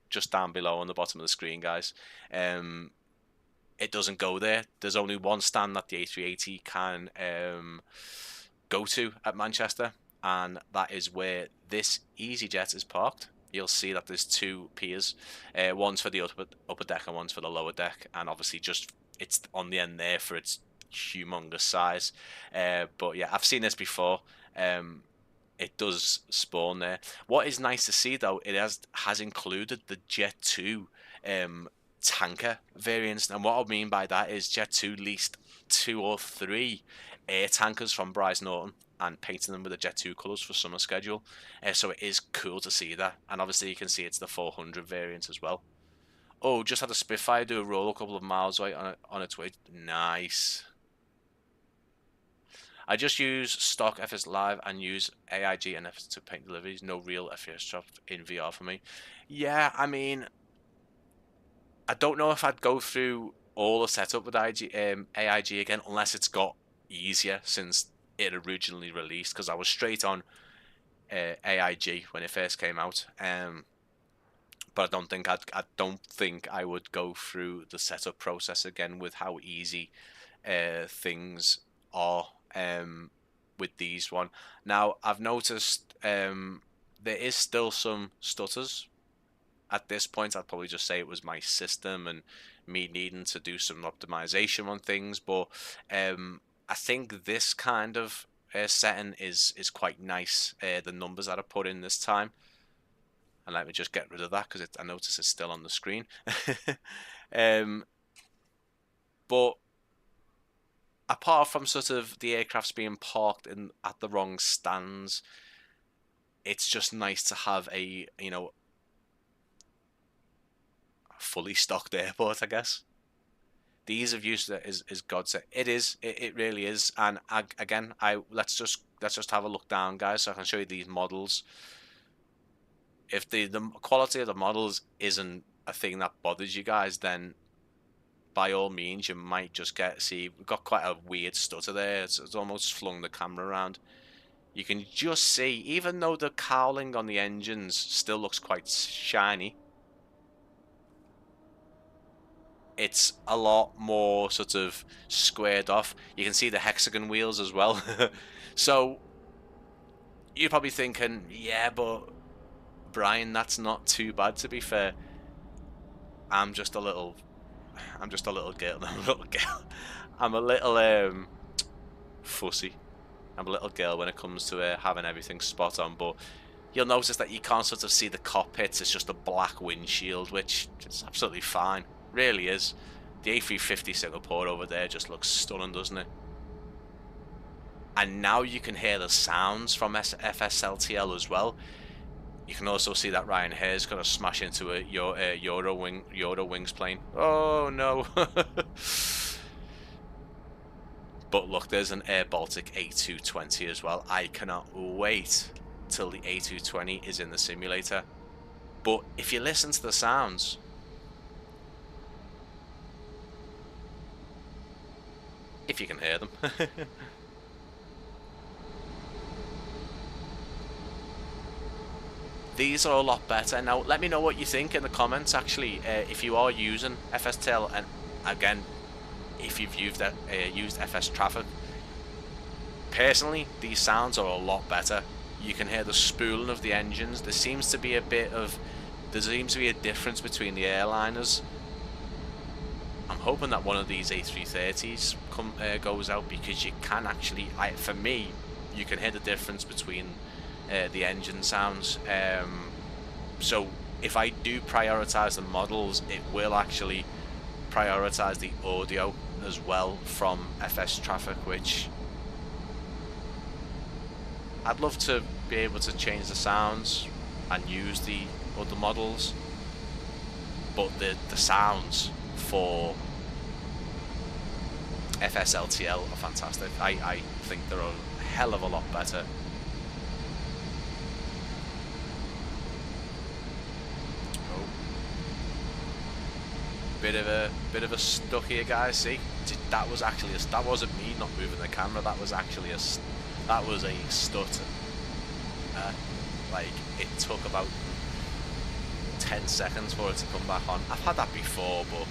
just down below on the bottom of the screen, guys. It doesn't go there. There's only one stand that the A380 can go to at Manchester, and that is where this EasyJet is parked. You'll see that there's 2 piers. One's for the upper deck and one's for the lower deck, and obviously just it's on the end there for its humongous size. But yeah, I've seen this before. It does spawn there. What is nice to see though, it has included the Jet 2 tanker variants, and what I mean by that is Jet 2 leased 2 or 3 air tankers from Bryce Norton and painting them with the Jet 2 colours for summer schedule. So it is cool to see that, and obviously you can see it's the 400 variant as well. Oh, just had a Spitfire do a roll a couple of miles away on its way. Nice. I just use stock FS Live and use AIG and FS to paint deliveries. No real FPS drop in VR for me. Yeah, I mean, I don't know if I'd go through all the setup with AIG again, unless it's got easier since it originally released, because I was straight on AIG when it first came out. But I don't think I would go through the setup process again with how easy things are with these one. Now I've noticed there is still some stutters. At this point I'd probably just say it was my system and me needing to do some optimization on things, but I think this kind of setting is quite nice, the numbers that I put in this time. And let me just get rid of that because I notice it's still on the screen. But apart from sort of the aircrafts being parked at the wrong stands, it's just nice to have a, you know, fully stocked airport, I guess. The ease of use is godsend. It is. It really is. And again, let's just have a look down, guys, so I can show you these models. If the quality of the models isn't a thing that bothers you guys, then by all means you might just see we've got quite a weird stutter there. It's almost flung the camera around. You can just see, even though the cowling on the engines still looks quite shiny, it's a lot more sort of squared off. You can see the hexagon wheels as well. So you're probably thinking, yeah, but Brian, that's not too bad, to be fair. I'm just a little girl. I'm a little fussy. I'm a little girl when it comes to having everything spot on, but you'll notice that you can't sort of see the cockpits. It's just a black windshield, which is absolutely fine. Really is. The A350 Singapore over there just looks stunning, doesn't it? And now you can hear the sounds from FSLTL as well. You can also see that Ryan Hare's going to smash into a Yoda Wings plane. Oh no. But look, there's an Air Baltic A220 as well. I cannot wait till the A220 is in the simulator. But if you listen to the sounds, if you can hear them. These are a lot better. Now, let me know what you think in the comments, actually, if you are using FSTL, and again, if you've used FS Traffic. Personally, these sounds are a lot better. You can hear the spooling of the engines. There seems to be a difference between the airliners. I'm hoping that one of these A330s goes out, because you can actually, for me, you can hear the difference between the engine sounds. So if I do prioritize the models, it will actually prioritize the audio as well from FS Traffic, which I'd love to be able to change the sounds and use the other models, but the sounds for FSLTL are fantastic. I think they're a hell of a lot better. Bit of a stuck here, guys. See, that was actually that wasn't me not moving the camera. That was actually a stutter. Like, it took about 10 seconds for it to come back on. I've had that before, but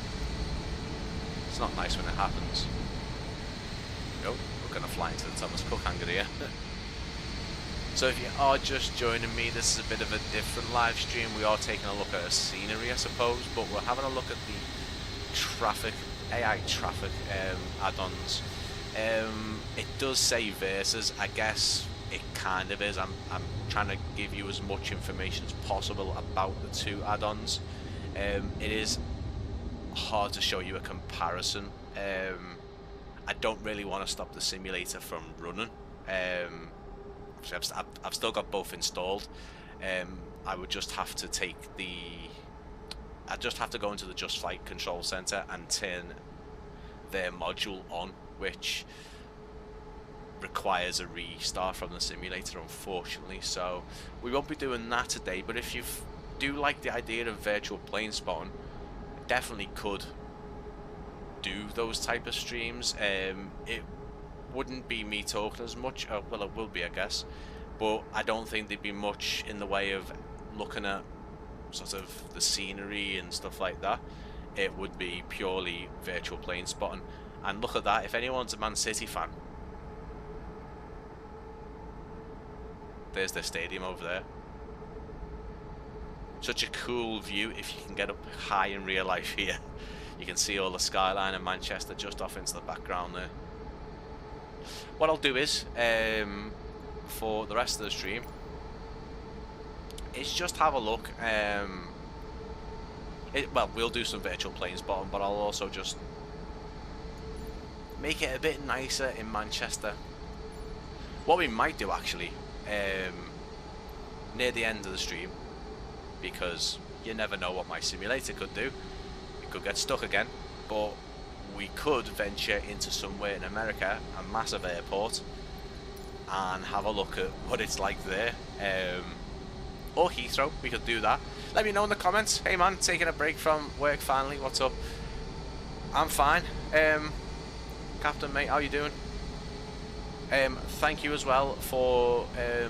it's not nice when it happens. Go, we're gonna fly into the Thomas Cook hangar here. So if you are just joining me, this is a bit of a different live stream. We are taking a look at a scenery, I suppose, but we're having a look at the AI traffic add-ons. It does say versus. I guess it kind of is. I'm trying to give you as much information as possible about the two add-ons. It is hard to show you a comparison. I don't really want to stop the simulator from running. I've still got both installed. I would just have to go into the Just Flight control center and turn their module on, which requires a restart from the simulator, unfortunately. So we won't be doing that today, but if you do like the idea of virtual plane spotting, I definitely could do those type of streams. It wouldn't be me talking as much, well, it will be, I guess, but I don't think there'd be much in the way of looking at sort of the scenery and stuff like that. It would be purely virtual plane spotting. And look at that, if anyone's a Man City fan, there's their stadium over there. Such a cool view if you can get up high in real life here. You can see all the skyline of Manchester just off into the background there. What I'll do is, for the rest of the stream, is just have a look. Well, we'll do some virtual plane spotting, but I'll also just make it a bit nicer in Manchester. What we might do, actually, near the end of the stream, because you never know what my simulator could do, could get stuck again, but we could venture into somewhere in America, a massive airport, and have a look at what it's like there. Or Heathrow, we could do that. Let me know in the comments. Hey man, taking a break from work finally, what's up? I'm fine. Captain mate, how you doing? Thank you as well for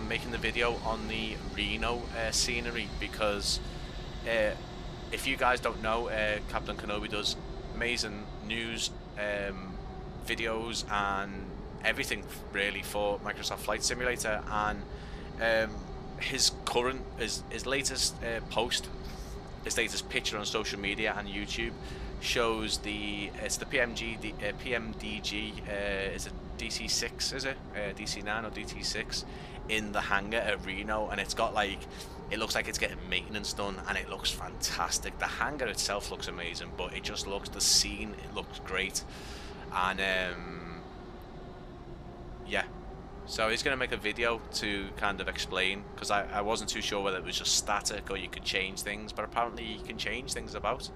making the video on the Reno scenery, because if you guys don't know, Captain Kenobi does amazing news videos and everything really for Microsoft Flight Simulator, and his latest post, his latest picture on social media and YouTube shows it's the PMDG, is it DC6, is it? DC9 or DT6 in the hangar at Reno, and it's got like, it looks like it's getting maintenance done, and it looks fantastic. The hangar itself looks amazing, but it just looks, the scene, it looks great. And yeah, so he's going to make a video to kind of explain, because I wasn't too sure whether it was just static or you could change things, but apparently you can change things about.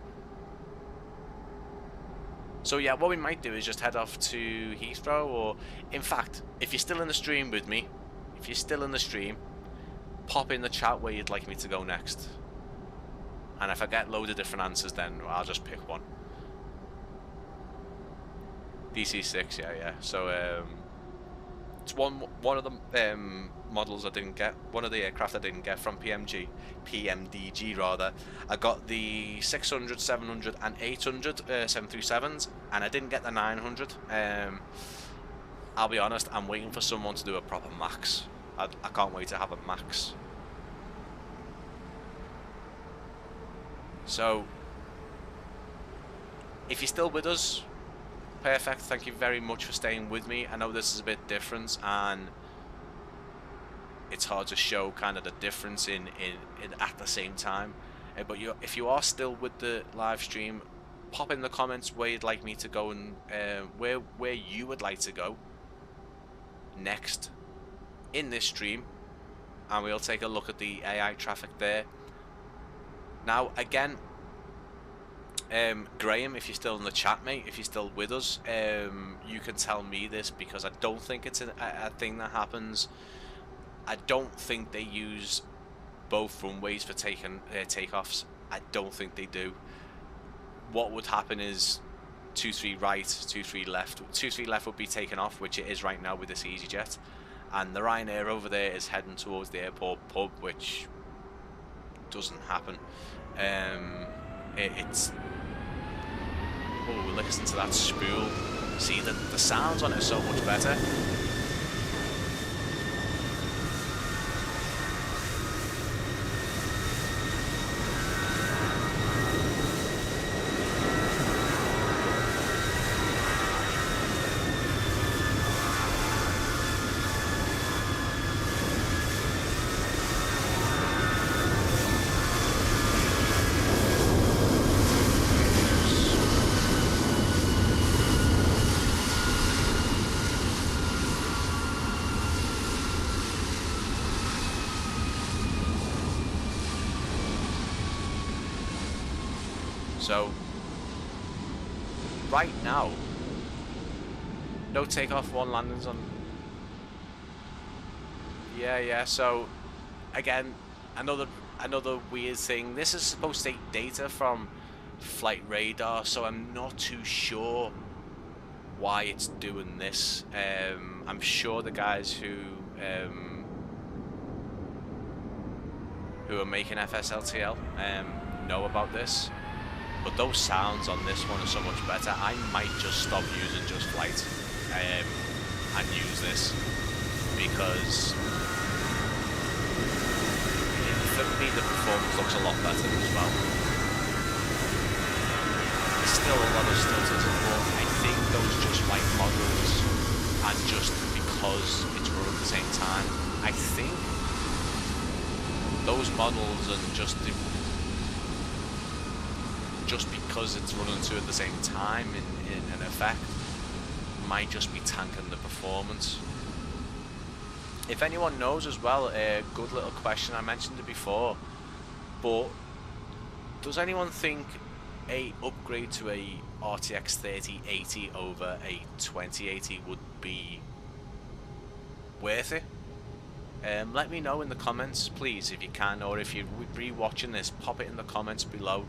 So yeah, what we might do is just head off to Heathrow, or in fact, if you're still in the stream with me, pop in the chat where you'd like me to go next. And if I get loads of different answers, then I'll just pick one. DC6, yeah. So it's one of the models I didn't get, one of the aircraft I didn't get from PMDG rather. I got the 600, 700 and 800 737s, and I didn't get the 900. I'll be honest, I'm waiting for someone to do a proper max. I can't wait to have a max. So if you're still with us, perfect, thank you very much for staying with me. I know this is a bit different, and it's hard to show kind of the difference in at the same time, but if you are still with the live stream, pop in the comments where you'd like me to go, and where you would like to go next in this stream, and we'll take a look at the AI traffic there. Now again, Graham, if you're still in the chat, mate, if you're still with us, you can tell me this, because I don't think it's a thing that happens. I don't think they use both runways for takeoffs. I don't think they do. What would happen is 23 right, 23 left. 23 left would be taken off, which it is right now with this EasyJet, and the Ryanair over there is heading towards the airport pub, which doesn't happen. It's, oh, listen to that spool. See, the sounds on it are so much better. So right now, no takeoff, one landings on. Yeah. So again, another weird thing. This is supposed to take data from flight radar, so I'm not too sure why it's doing this. I'm sure the guys who are making FSLTL know about this. But those sounds on this one are so much better. I might just stop using Just Flight and use this, because for me the performance looks a lot better as well. There's still a lot of stutters, but I think those Just Flight models, and just because it's run at the same time, I think those models and just because it's running two at the same time in an effect might just be tanking the performance. If anyone knows as well, a good little question, I mentioned it before, but does anyone think a upgrade to a RTX 3080 over a 2080 would be worth it? Let me know in the comments, please, if you can, or if you're re-watching this, pop it in the comments below.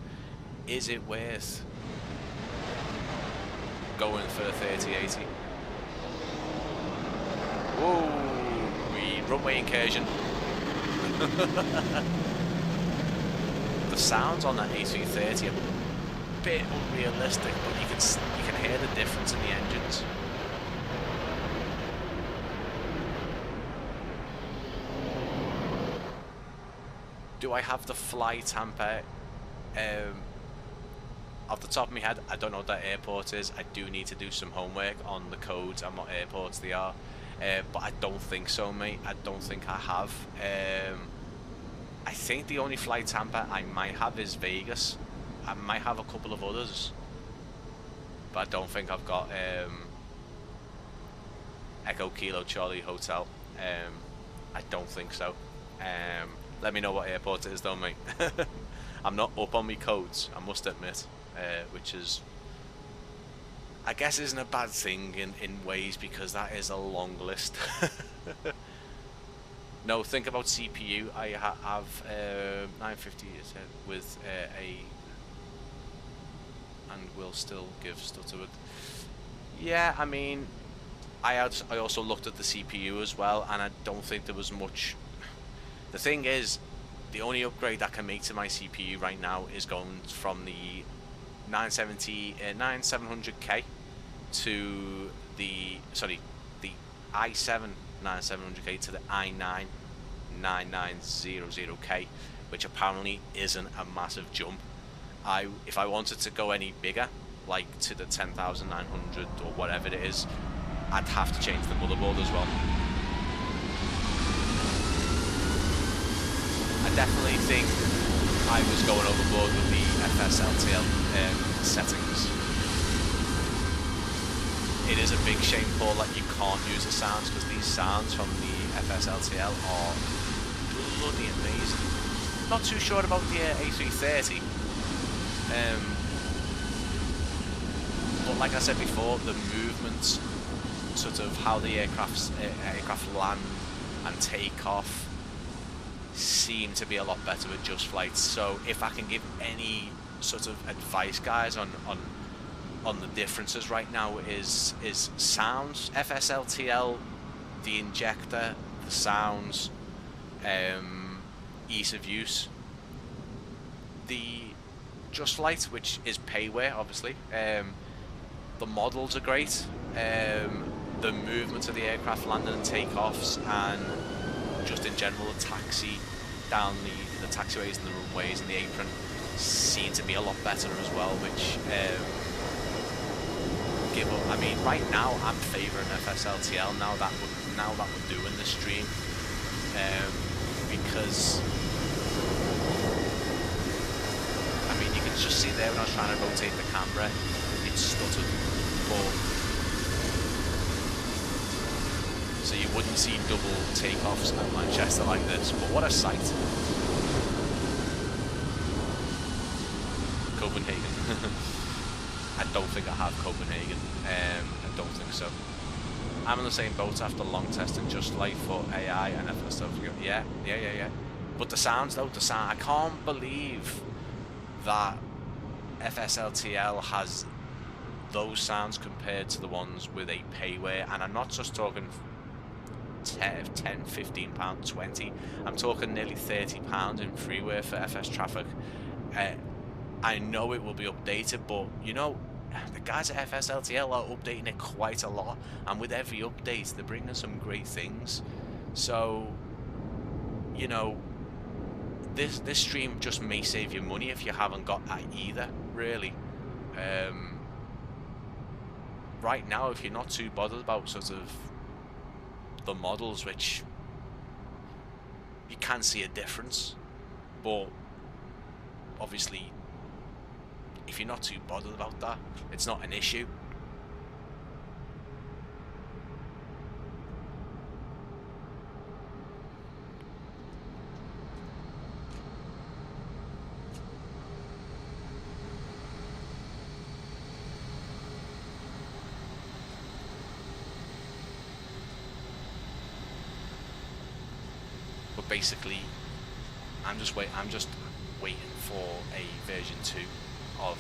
Is it worth going for a 3080? Whoa, runway incursion. The sounds on that A330 are a bit unrealistic, but you can hear the difference in the engines. Do I have the flight tamper? Off the top of my head, I don't know what that airport is. I do need to do some homework on the codes and what airports they are. But I don't think so, mate. I don't think I have. I think the only flight tamper I might have is Vegas. I might have a couple of others, but I don't think I've got Echo Kilo Charlie Hotel. I don't think so. Let me know what airport it is though, mate. I'm not up on my codes, I must admit, which is, I guess, isn't a bad thing in ways, because that is a long list. No, think about CPU. I have 950 with and will still give stutter with. Yeah, I mean, I also looked at the CPU as well, and I don't think there was much. The thing is, the only upgrade I can make to my CPU right now is going from the 9700K to the i7 9700K to the i9 9900K, which apparently isn't a massive jump. If I wanted to go any bigger, like to the 10900 or whatever it is, I'd have to change the motherboard as well. I definitely think I was going overboard with the FSLTL settings. It is a big shame, Paul, that you can't use the sounds, because these sounds from the FSLTL are bloody amazing. Not too sure about the A330. But like I said before, the movements, sort of how the aircraft land and take off, seem to be a lot better with Just Flight. So if I can give any sort of advice, guys, on the differences right now, is sounds, FSLTL, the injector, the sounds, ease of use. The Just Flight, which is payware, obviously, the models are great. The movement of the aircraft landing and takeoffs, and just in general the taxi down the taxiways and the runways and the apron seem to be a lot better as well, which I mean, right now I'm favouring FSLTL now that we're doing this stream, because I mean, you can just see there when I was trying to rotate the camera, it stuttered, but so you wouldn't see double takeoffs at Manchester like this. But what a sight! Copenhagen. I don't think I have Copenhagen. I don't think so. I'm in the same boat after long testing Just Flight for AI and FSLTL. Yeah. But the sounds though, I can't believe that FSLTL has those sounds compared to the ones with a payware. And I'm not just talking 10, 15 pound, 20. I'm talking nearly 30 pounds in freeware for FS traffic. I know it will be updated, but you know, the guys at FSLTL are updating it quite a lot, and with every update they're bringing some great things. So, you know, this stream just may save you money if you haven't got that either, really. Right now, if you're not too bothered about sort of the models, which you can see a difference, but obviously if you're not too bothered about that, it's not an issue. basically, I'm just waiting for a version 2 of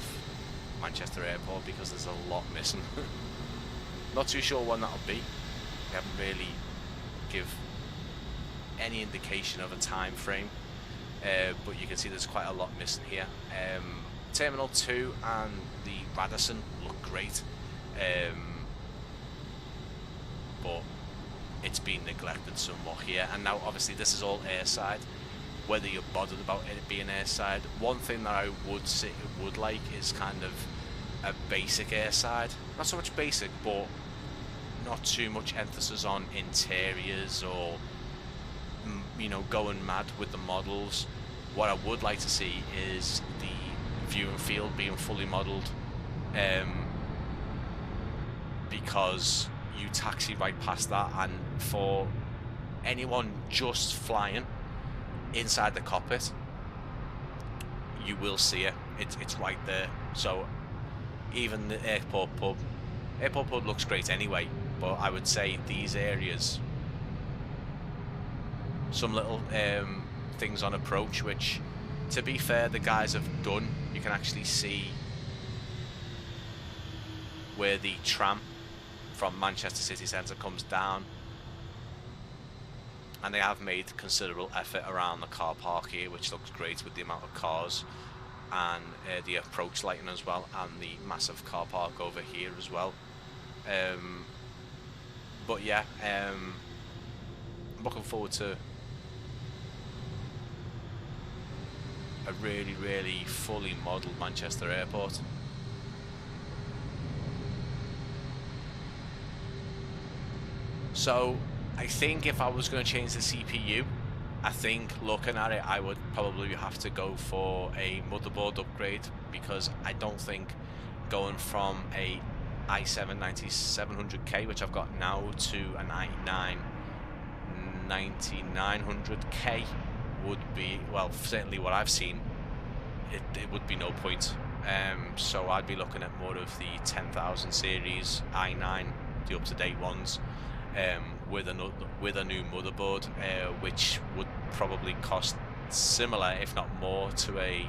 Manchester Airport because there's a lot missing. Not too sure when that'll be. They haven't really give any indication of a time frame, but you can see there's quite a lot missing here. Terminal 2 and the Radisson look great, but it's been neglected somewhat here. And now obviously this is all airside, whether you're bothered about it being airside. One thing that I would like is kind of a basic airside, not so much basic, but not too much emphasis on interiors or, you know, going mad with the models. What I would like to see is the view and field being fully modelled, because you taxi right past that, and for anyone just flying inside the cockpit, you will see it. It's right there. So even the airport pub looks great anyway, but I would say these areas, some little things on approach, which, to be fair, the guys have done. You can actually see where the tram from Manchester City Centre comes down, and they have made considerable effort around the car park here, which looks great with the amount of cars and the approach lighting as well, and the massive car park over here as well. But yeah, I'm looking forward to a really fully modelled Manchester Airport. So I think if I was going to change the CPU, I think looking at it, I would probably have to go for a motherboard upgrade, because I don't think going from a i7-9700K, which I've got now, to an i9-9900K would be, well, certainly what I've seen, it would be no point. So I'd be looking at more of the 10,000 series i9, the up-to-date ones, with a new motherboard, which would probably cost similar, if not more, to a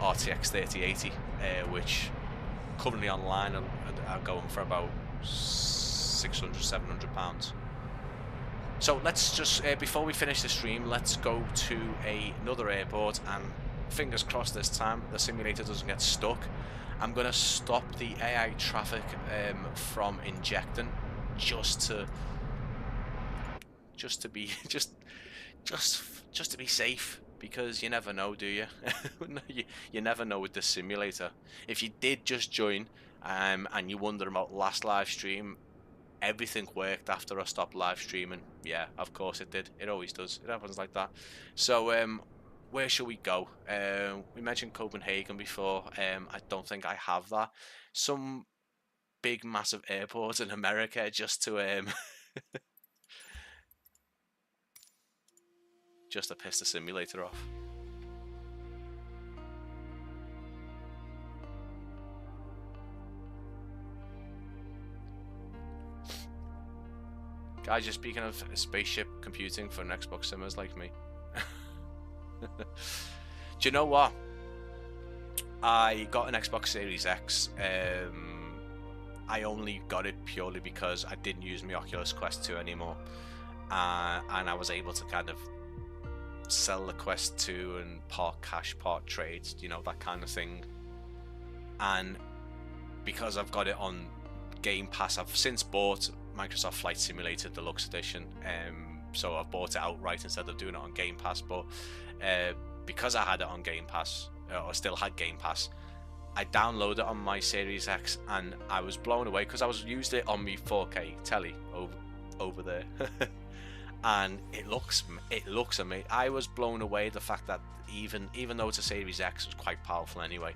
RTX 3080, which currently online are going for about £600–700. So let's just, before we finish the stream, let's go to another airport, and fingers crossed this time the simulator doesn't get stuck. I'm going to stop the AI traffic from injecting, just to be safe, because you never know, do you? You never know with the simulator. If you did just join and you wonder about last live stream, everything worked after I stopped live streaming. Yeah, of course it did. It always does. It happens like that. So where shall we go? We mentioned Copenhagen before. I don't think I have that. Some big massive airport in America, just to just to piss the simulator off. Guys, you're speaking of spaceship computing for an Xbox simmers like me. Do you know what? I got an Xbox Series X. I only got it purely because I didn't use my Oculus Quest 2 anymore. And I was able to kind of sell the Quest 2 and part cash, part trades, you know, that kind of thing. And because I've got it on Game Pass, I've since bought Microsoft Flight Simulator Deluxe Edition, so I've bought it outright instead of doing it on Game Pass. But because I had it on Game Pass, or still had Game Pass, I downloaded it on my Series X, and I was blown away because I was using it on my 4K telly over there. And it looks amazing. I was blown away the fact that even though it's a Series X, it was quite powerful anyway,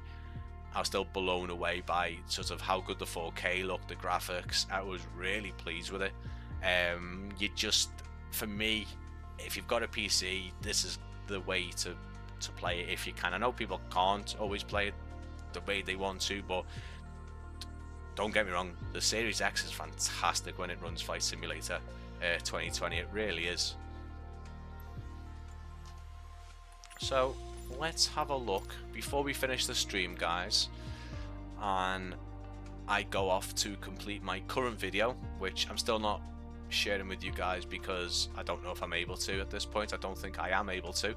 I was still blown away by sort of how good the 4K looked, the graphics. I was really pleased with it. You just, for me, if you've got a PC, this is the way to play it if you can. I know people can't always play it the way they want to, but don't get me wrong, the Series X is fantastic when it runs Flight Simulator 2020. It really is. So let's have a look before we finish the stream, guys, and I go off to complete my current video, which I'm still not sharing with you guys because I don't know if I'm able to at this point. I don't think I am able to.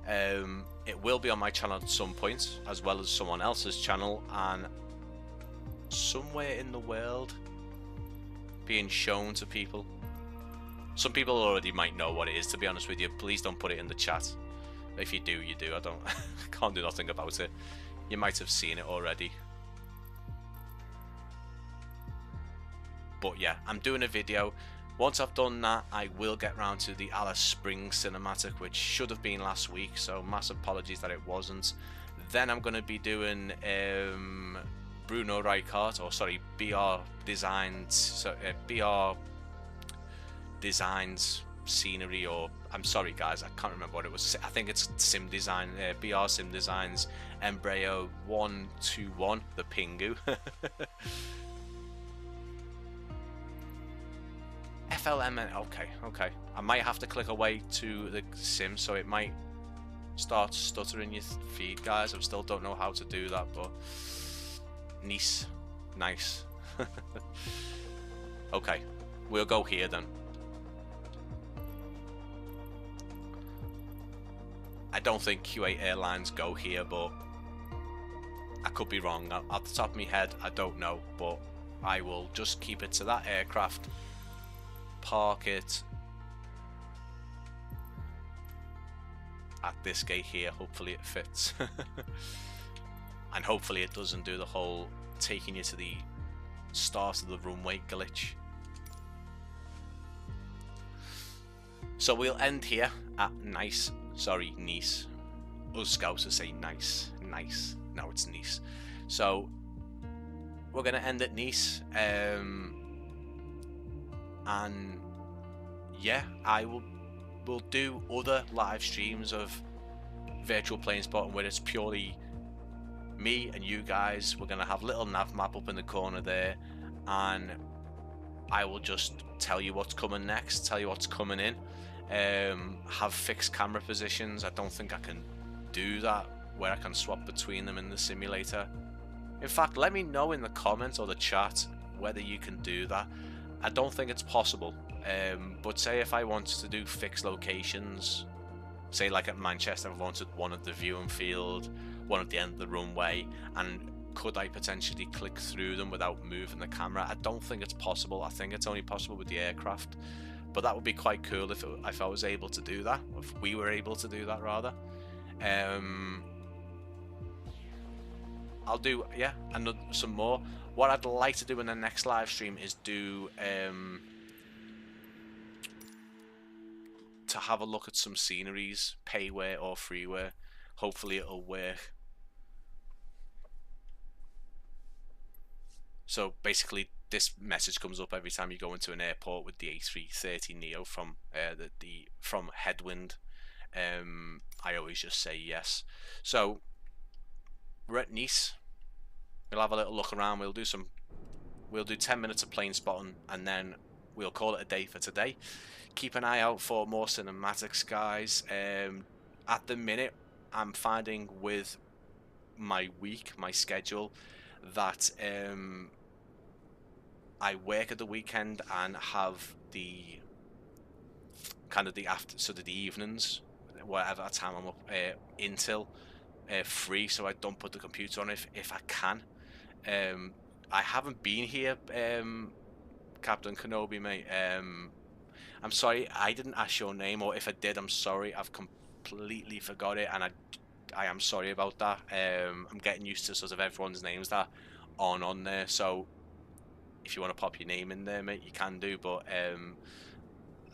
It will be on my channel at some point, as well as someone else's channel, and somewhere in the world being shown to people. Some people already might know what it is, to be honest with you. Please don't put it in the chat. If you do, you do. I don't can't do nothing about it. You might have seen it already. But yeah, I'm doing a video. Once I've done that, I will get round to the Alice Springs cinematic, which should have been last week, so massive apologies that it wasn't. Then I'm going to be doing Bruno Reichardt, or sorry, BR Designs, BR Designs scenery, or I'm sorry guys, I can't remember what it was. I think it's Sim Design, BR Sim Designs Embraer 121, the Pingu. FLMN, okay. I might have to click away to the sim, so it might start stuttering your feed, guys. I still don't know how to do that, but nice. Okay, we'll go here then. I don't think Q8 Airlines go here, but I could be wrong. At the top of my head, I don't know, but I will just keep it to that aircraft. Park it at this gate here. Hopefully it fits. And hopefully it doesn't do the whole taking you to the start of the runway glitch. So we'll end here at Nice. Sorry, Nice. Us Scousers say nice. No, it's Nice. So we're gonna end at Nice. And yeah, we'll do other live streams of virtual plane spotting where it's purely me and you guys. We're gonna have little Navmap up in the corner there, and I will just tell you what's coming next, tell you what's coming in. Have fixed camera positions. I don't think I can do that where I can swap between them in the simulator. In fact, let me know in the comments or the chat whether you can do that. I don't think it's possible, but say if I wanted to do fixed locations, say like at Manchester, I wanted one at the viewing field, one at the end of the runway, and could I potentially click through them without moving the camera? I don't think it's possible. I think it's only possible with the aircraft, but that would be quite cool if I was able to do that, if we were able to do that rather. I'll do, yeah, some more. What I'd like to do in the next live stream is do to have a look at some sceneries, payware or freeware. Hopefully it'll work. So basically this message comes up every time you go into an airport with the A330neo from from Headwind. I always just say yes. So we're at Nice. We'll have a little look around. We'll do 10 minutes of plane spotting, and then we'll call it a day for today. Keep an eye out for more cinematics, guys. At the minute, I'm finding with my week, my schedule, that I work at the weekend and have the kind of the evenings, whatever time I'm up, until free, so I don't put the computer on if I can. I haven't been here, Captain Kenobi, mate. I'm sorry, I didn't ask your name, or if I did, I'm sorry. I've completely forgot it, and I am sorry about that. I'm getting used to sort of everyone's names that aren't on there, so if you want to pop your name in there, mate, you can do, but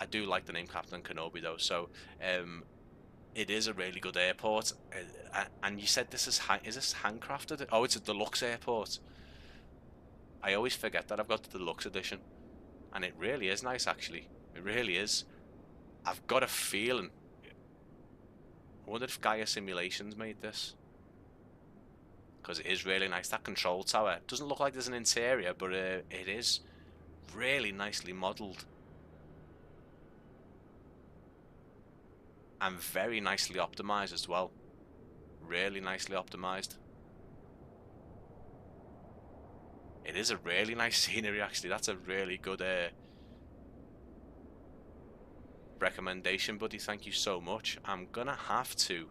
I do like the name Captain Kenobi, though, so it is a really good airport. And you said this is this handcrafted? Oh, it's a deluxe airport. I always forget that I've got the deluxe edition, and it really is nice, actually. It really is. I've got a feeling. I wonder if Gaia Simulations made this, because it is really nice. That control tower doesn't look like there's an interior, but it is really nicely modelled. and very nicely optimized as well. Really nicely optimized. It is a really nice scenery, actually. That's a really good recommendation, buddy. Thank you so much. I'm gonna have to.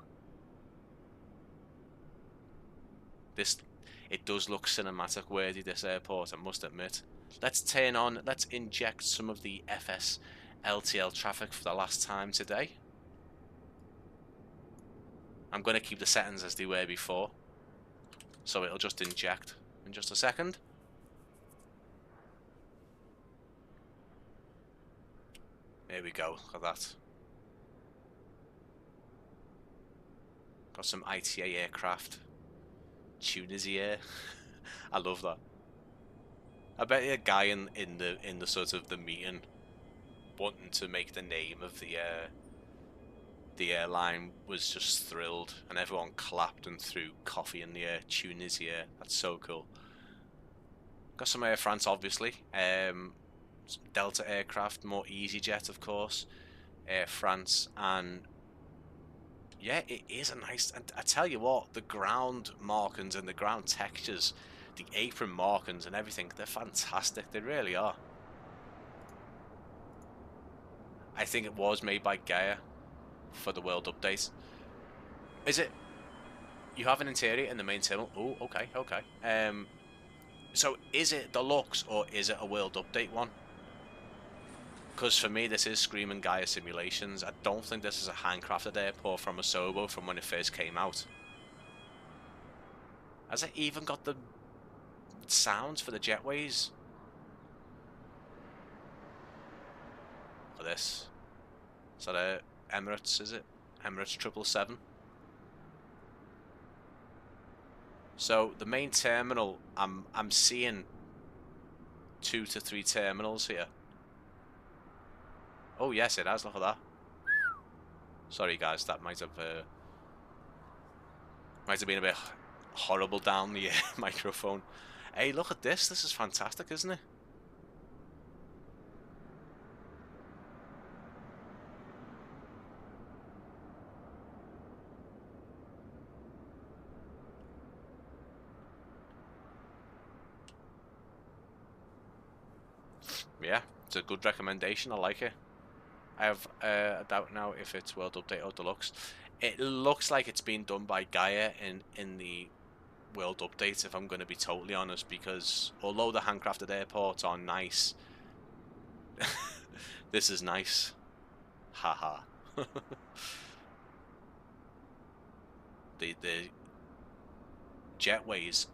It does look cinematic worthy, this airport, I must admit. Let's inject some of the FSLTL traffic for the last time today. I'm going to keep the settings as they were before, so it'll just inject in just a second. There we go, look at that. Got some ITA aircraft. Tuners here. I love that. I bet a guy in the sort of the meeting wanting to make the name of the airline was just thrilled, and everyone clapped and threw coffee in the air. Tunisia, that's so cool. Got some Air France, obviously. Some Delta aircraft, more EasyJet, of course. Air France, and yeah, it is a nice. And I tell you what, the ground markings and the ground textures, the apron markings and everything, they're fantastic. They really are. I think it was made by Gaia for the world update. Is it? You have an interior in the main terminal. Oh, okay, okay. So is it deluxe or is it a world update one? Because for me, this is Screaming Gaia Simulations. I don't think this is a handcrafted airport from a MOBO from when it first came out. Has it even got the sounds for the jetways? Look at this. Is that a Emirates, is it? Emirates 777. So the main terminal, I'm seeing 2 to 3 terminals here. Oh yes, it has. Look at that. Sorry guys, that might have been a bit horrible down the microphone. Hey, look at this. This is fantastic, isn't it? Yeah, it's a good recommendation. I like it. I have a doubt now if it's World Update or Deluxe. It looks like it's been done by Gaia in the World Update, if I'm going to be totally honest, because although the handcrafted airports are nice, this is nice. Haha. The jetways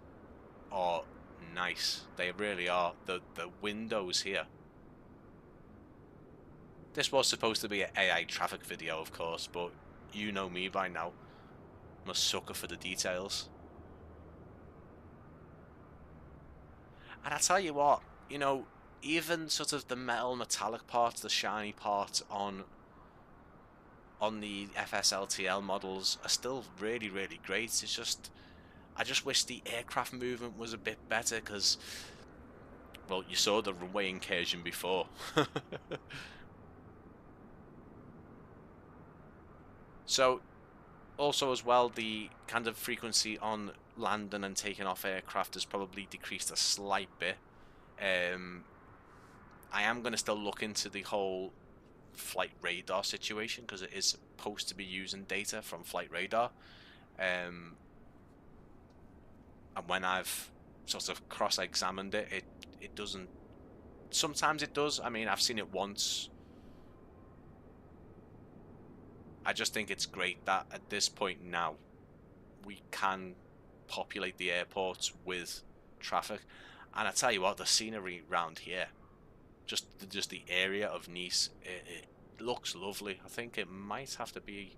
are nice. They really are. The windows here. This was supposed to be an AI traffic video, of course, but you know me by now. I'm a sucker for the details. And I tell you what, you know, even sort of the metallic parts, the shiny parts on the FSLTL models are still really, really great. It's just, I just wish the aircraft movement was a bit better because, well, you saw the runway incursion before. So, also as well, the kind of frequency on landing and taking off aircraft has probably decreased a slight bit. I am going to still look into the whole flight radar situation because it is supposed to be using data from flight radar. And when I've sort of cross-examined it, it doesn't. Sometimes it does. I mean, I've seen it once. I just think it's great that at this point now we can populate the airports with traffic. And I tell you what, the scenery around here, just the area of Nice, it looks lovely. I think it might have to be,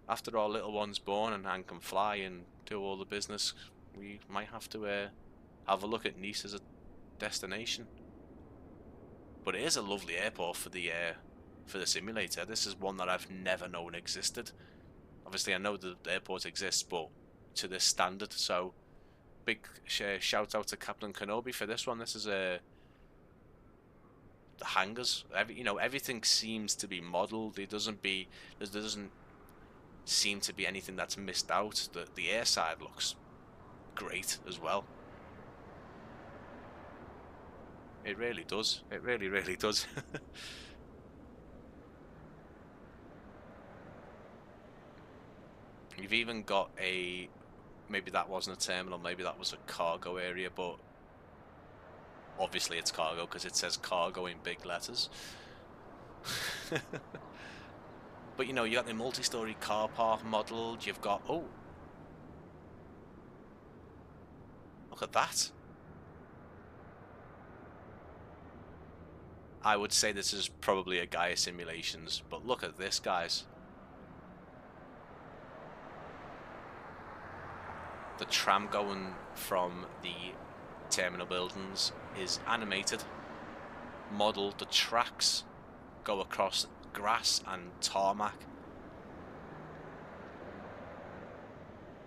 after our little one's born and can fly and do all the business, we might have to have a look at Nice as a destination. But it is a lovely airport for the simulator. This is one that I've never known existed. Obviously, I know the airport exists, but to this standard. So, big shout out to Captain Kenobi for this one. This is hangers, everything seems to be modelled. There doesn't seem to be anything that's missed out. The air side looks great as well. It really does. It really, really does. You've even got maybe that wasn't a terminal, maybe that was a cargo area, but obviously it's cargo because it says cargo in big letters. But you got the multi-story car park modelled. You've got, oh, look at that. I would say this is probably a Gaia Simulations, but look at this, guys. The tram going from the terminal buildings is animated, modelled. The tracks go across grass and tarmac.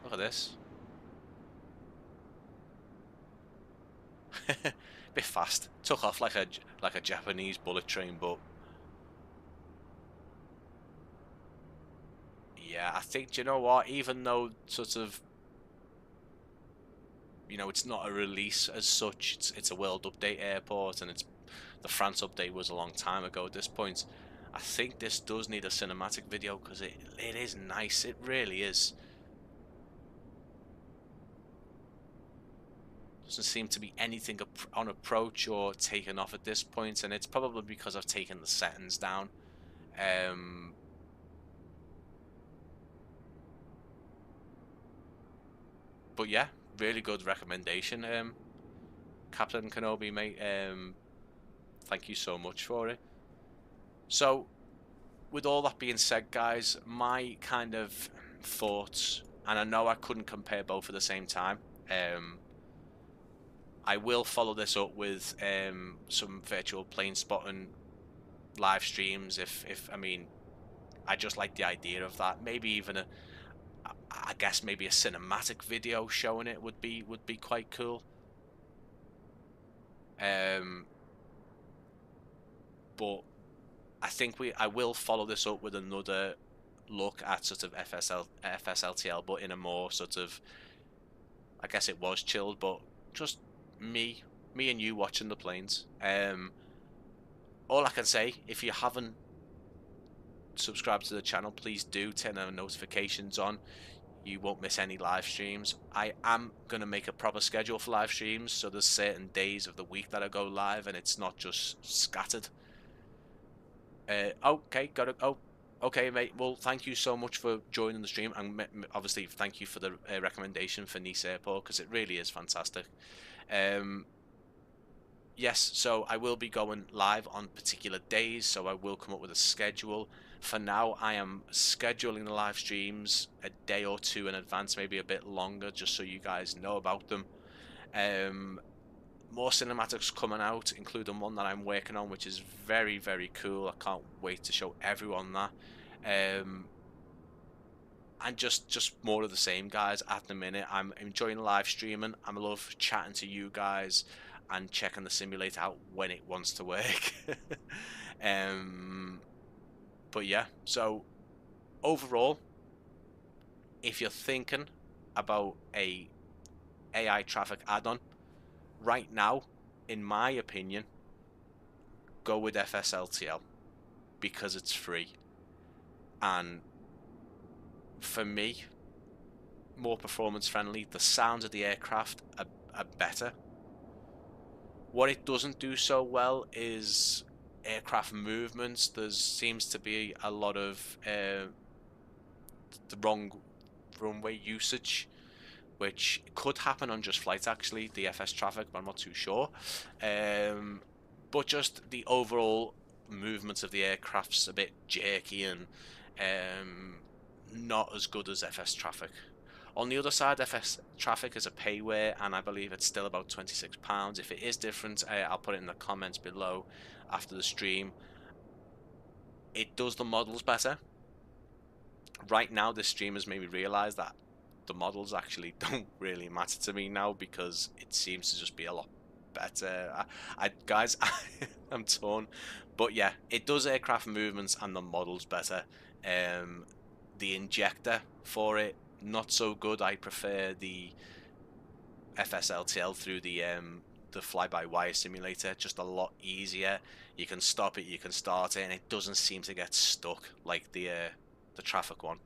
Look at this. Bit fast. Took off like a Japanese bullet train, but yeah, I think, do you know what? Even though sort of, it's not a release as such. It's a world update airport, and the France update was a long time ago at this point. I think this does need a cinematic video because it is nice. It really is. Doesn't seem to be anything on approach or taken off at this point, and it's probably because I've taken the settings down. But yeah, really good recommendation, Captain Kenobi, mate. Thank you so much for it. So, with all that being said, guys, my kind of thoughts, and I know I couldn't compare both at the same time. I will follow this up with some virtual plane spotting live streams. I mean, I just like the idea of that. Maybe even I guess maybe a cinematic video showing it would be quite cool. But I think I will follow this up with another look at sort of FSLTL, but in a more sort of, I guess it was chilled, but just me and you watching the planes. All I can say, if you haven't subscribed to the channel, please do turn the notifications on. You won't miss any live streams. I am going to make a proper schedule for live streams, so there's certain days of the week that I go live and it's not just scattered. Okay, got it. Oh, okay, mate. Well, thank you so much for joining the stream, and obviously thank you for the recommendation for Nice Airport, because it really is fantastic. Yes, so I will be going live on particular days, so I will come up with a schedule. For now, I am scheduling the live streams a day or two in advance, maybe a bit longer, just so you guys know about them. More cinematics coming out, including one that I'm working on, which is very, very cool. I can't wait to show everyone that. And just more of the same, guys. At the minute, I'm enjoying live streaming. I love chatting to you guys and checking the simulator out when it wants to work. But yeah, so overall, if you're thinking about a AI traffic add-on right now, in my opinion, go with FSLTL because it's free, and for me, more performance friendly. The sounds of the aircraft are better. What it doesn't do so well is aircraft movements. There seems to be a lot of the wrong runway usage, which could happen on just flight, actually, the FS traffic, but I'm not too sure. But just the overall movements of the aircraft's a bit jerky and not as good as FS traffic. On the other side, FS traffic is a payware, and I believe it's still about £26. If it is different, I'll put it in the comments below after the stream. It does the models better. Right now, this stream has made me realise that the models actually don't really matter to me now, because it seems to just be a lot better. Guys, I'm torn, but yeah, it does aircraft movements and the model's better. The injector for it, not so good. I prefer the FSLTL through the fly-by-wire simulator, just a lot easier. You can stop it, you can start it, and it doesn't seem to get stuck like the traffic one.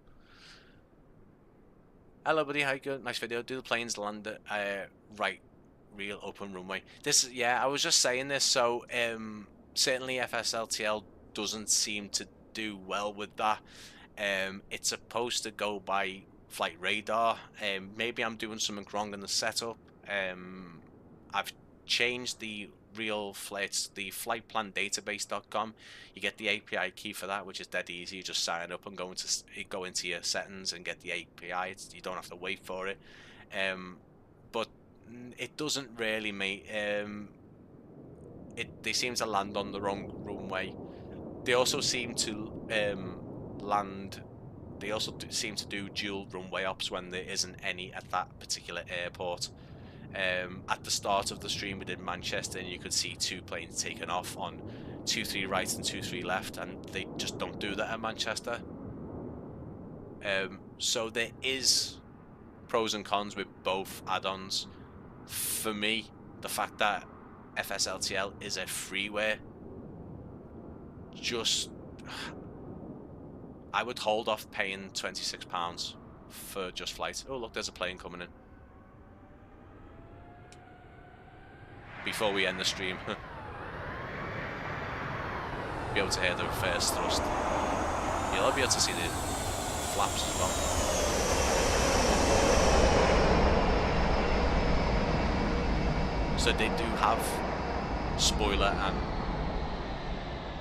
Hello, buddy. How you good? Nice video. Do the planes land right? Real open runway. This, yeah, I was just saying this. So, certainly FSLTL doesn't seem to do well with that. It's supposed to go by flight radar. Maybe I'm doing something wrong in the setup. I've changed the real flights, the flightplandatabase.com. You get the API key for that, which is dead easy. You just sign up and go into your settings and get the API. You don't have to wait for it. But it doesn't really make they seem to land on the wrong runway. They also seem to they also seem to do dual runway ops when there isn't any at that particular airport. At the start of the stream we did Manchester, and you could see 2 planes taken off on 23 right and 23 left, and they just don't do that at Manchester. So there is pros and cons with both add-ons. For me, the fact that FSLTL is a freeware, I would hold off paying £26 for just flights. Oh look, there's a plane coming in. Before we end the stream, be able to hear the first thrust. You'll be able to see the flaps as well. So they do have spoiler and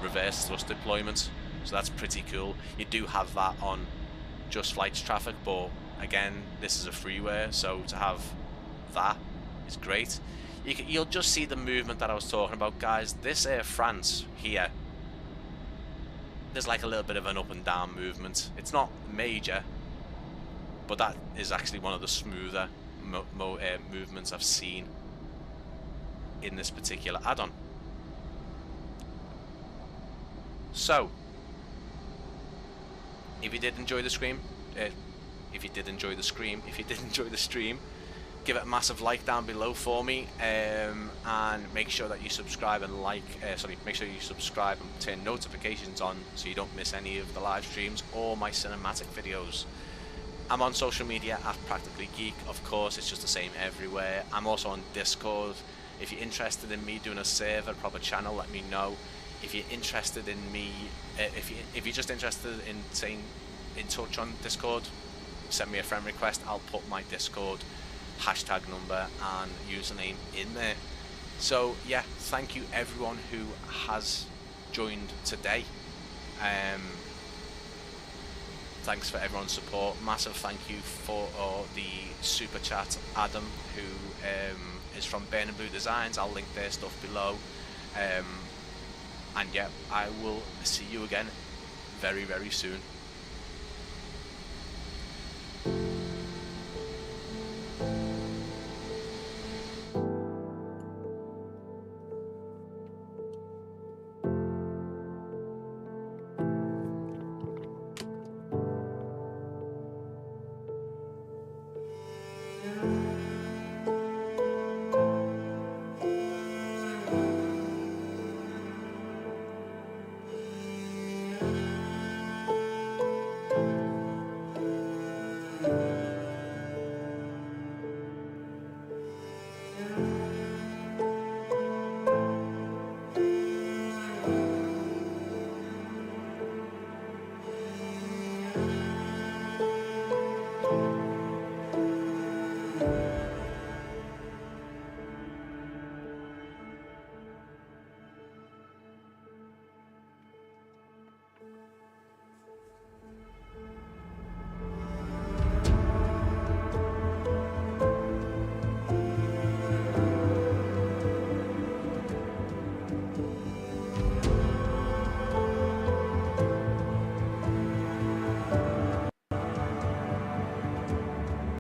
reverse thrust deployment, so that's pretty cool. You do have that on just flights traffic, but again, this is a freeware, so to have that is great. You'll just see the movement that I was talking about, guys. This Air France here, there's like a little bit of an up and down movement. It's not major, but that is actually one of the smoother movements I've seen in this particular add-on. So, if you did enjoy the stream, give it a massive like down below for me, and make sure that you subscribe and make sure you subscribe and turn notifications on so you don't miss any of the live streams or my cinematic videos. I'm on social media at Practically Geek, of course. It's just the same everywhere. I'm also on Discord. If you're interested in me doing a server, proper channel, let me know. If you're interested in me, if you're just interested in staying in touch on Discord, send me a friend request. I'll put my Discord hashtag number and username in there. So yeah, thank you everyone who has joined today. Thanks for everyone's support. Massive thank you for the super chat Adam, who is from Burning Blue Designs. I'll link their stuff below. And yeah, I will see you again very, very soon.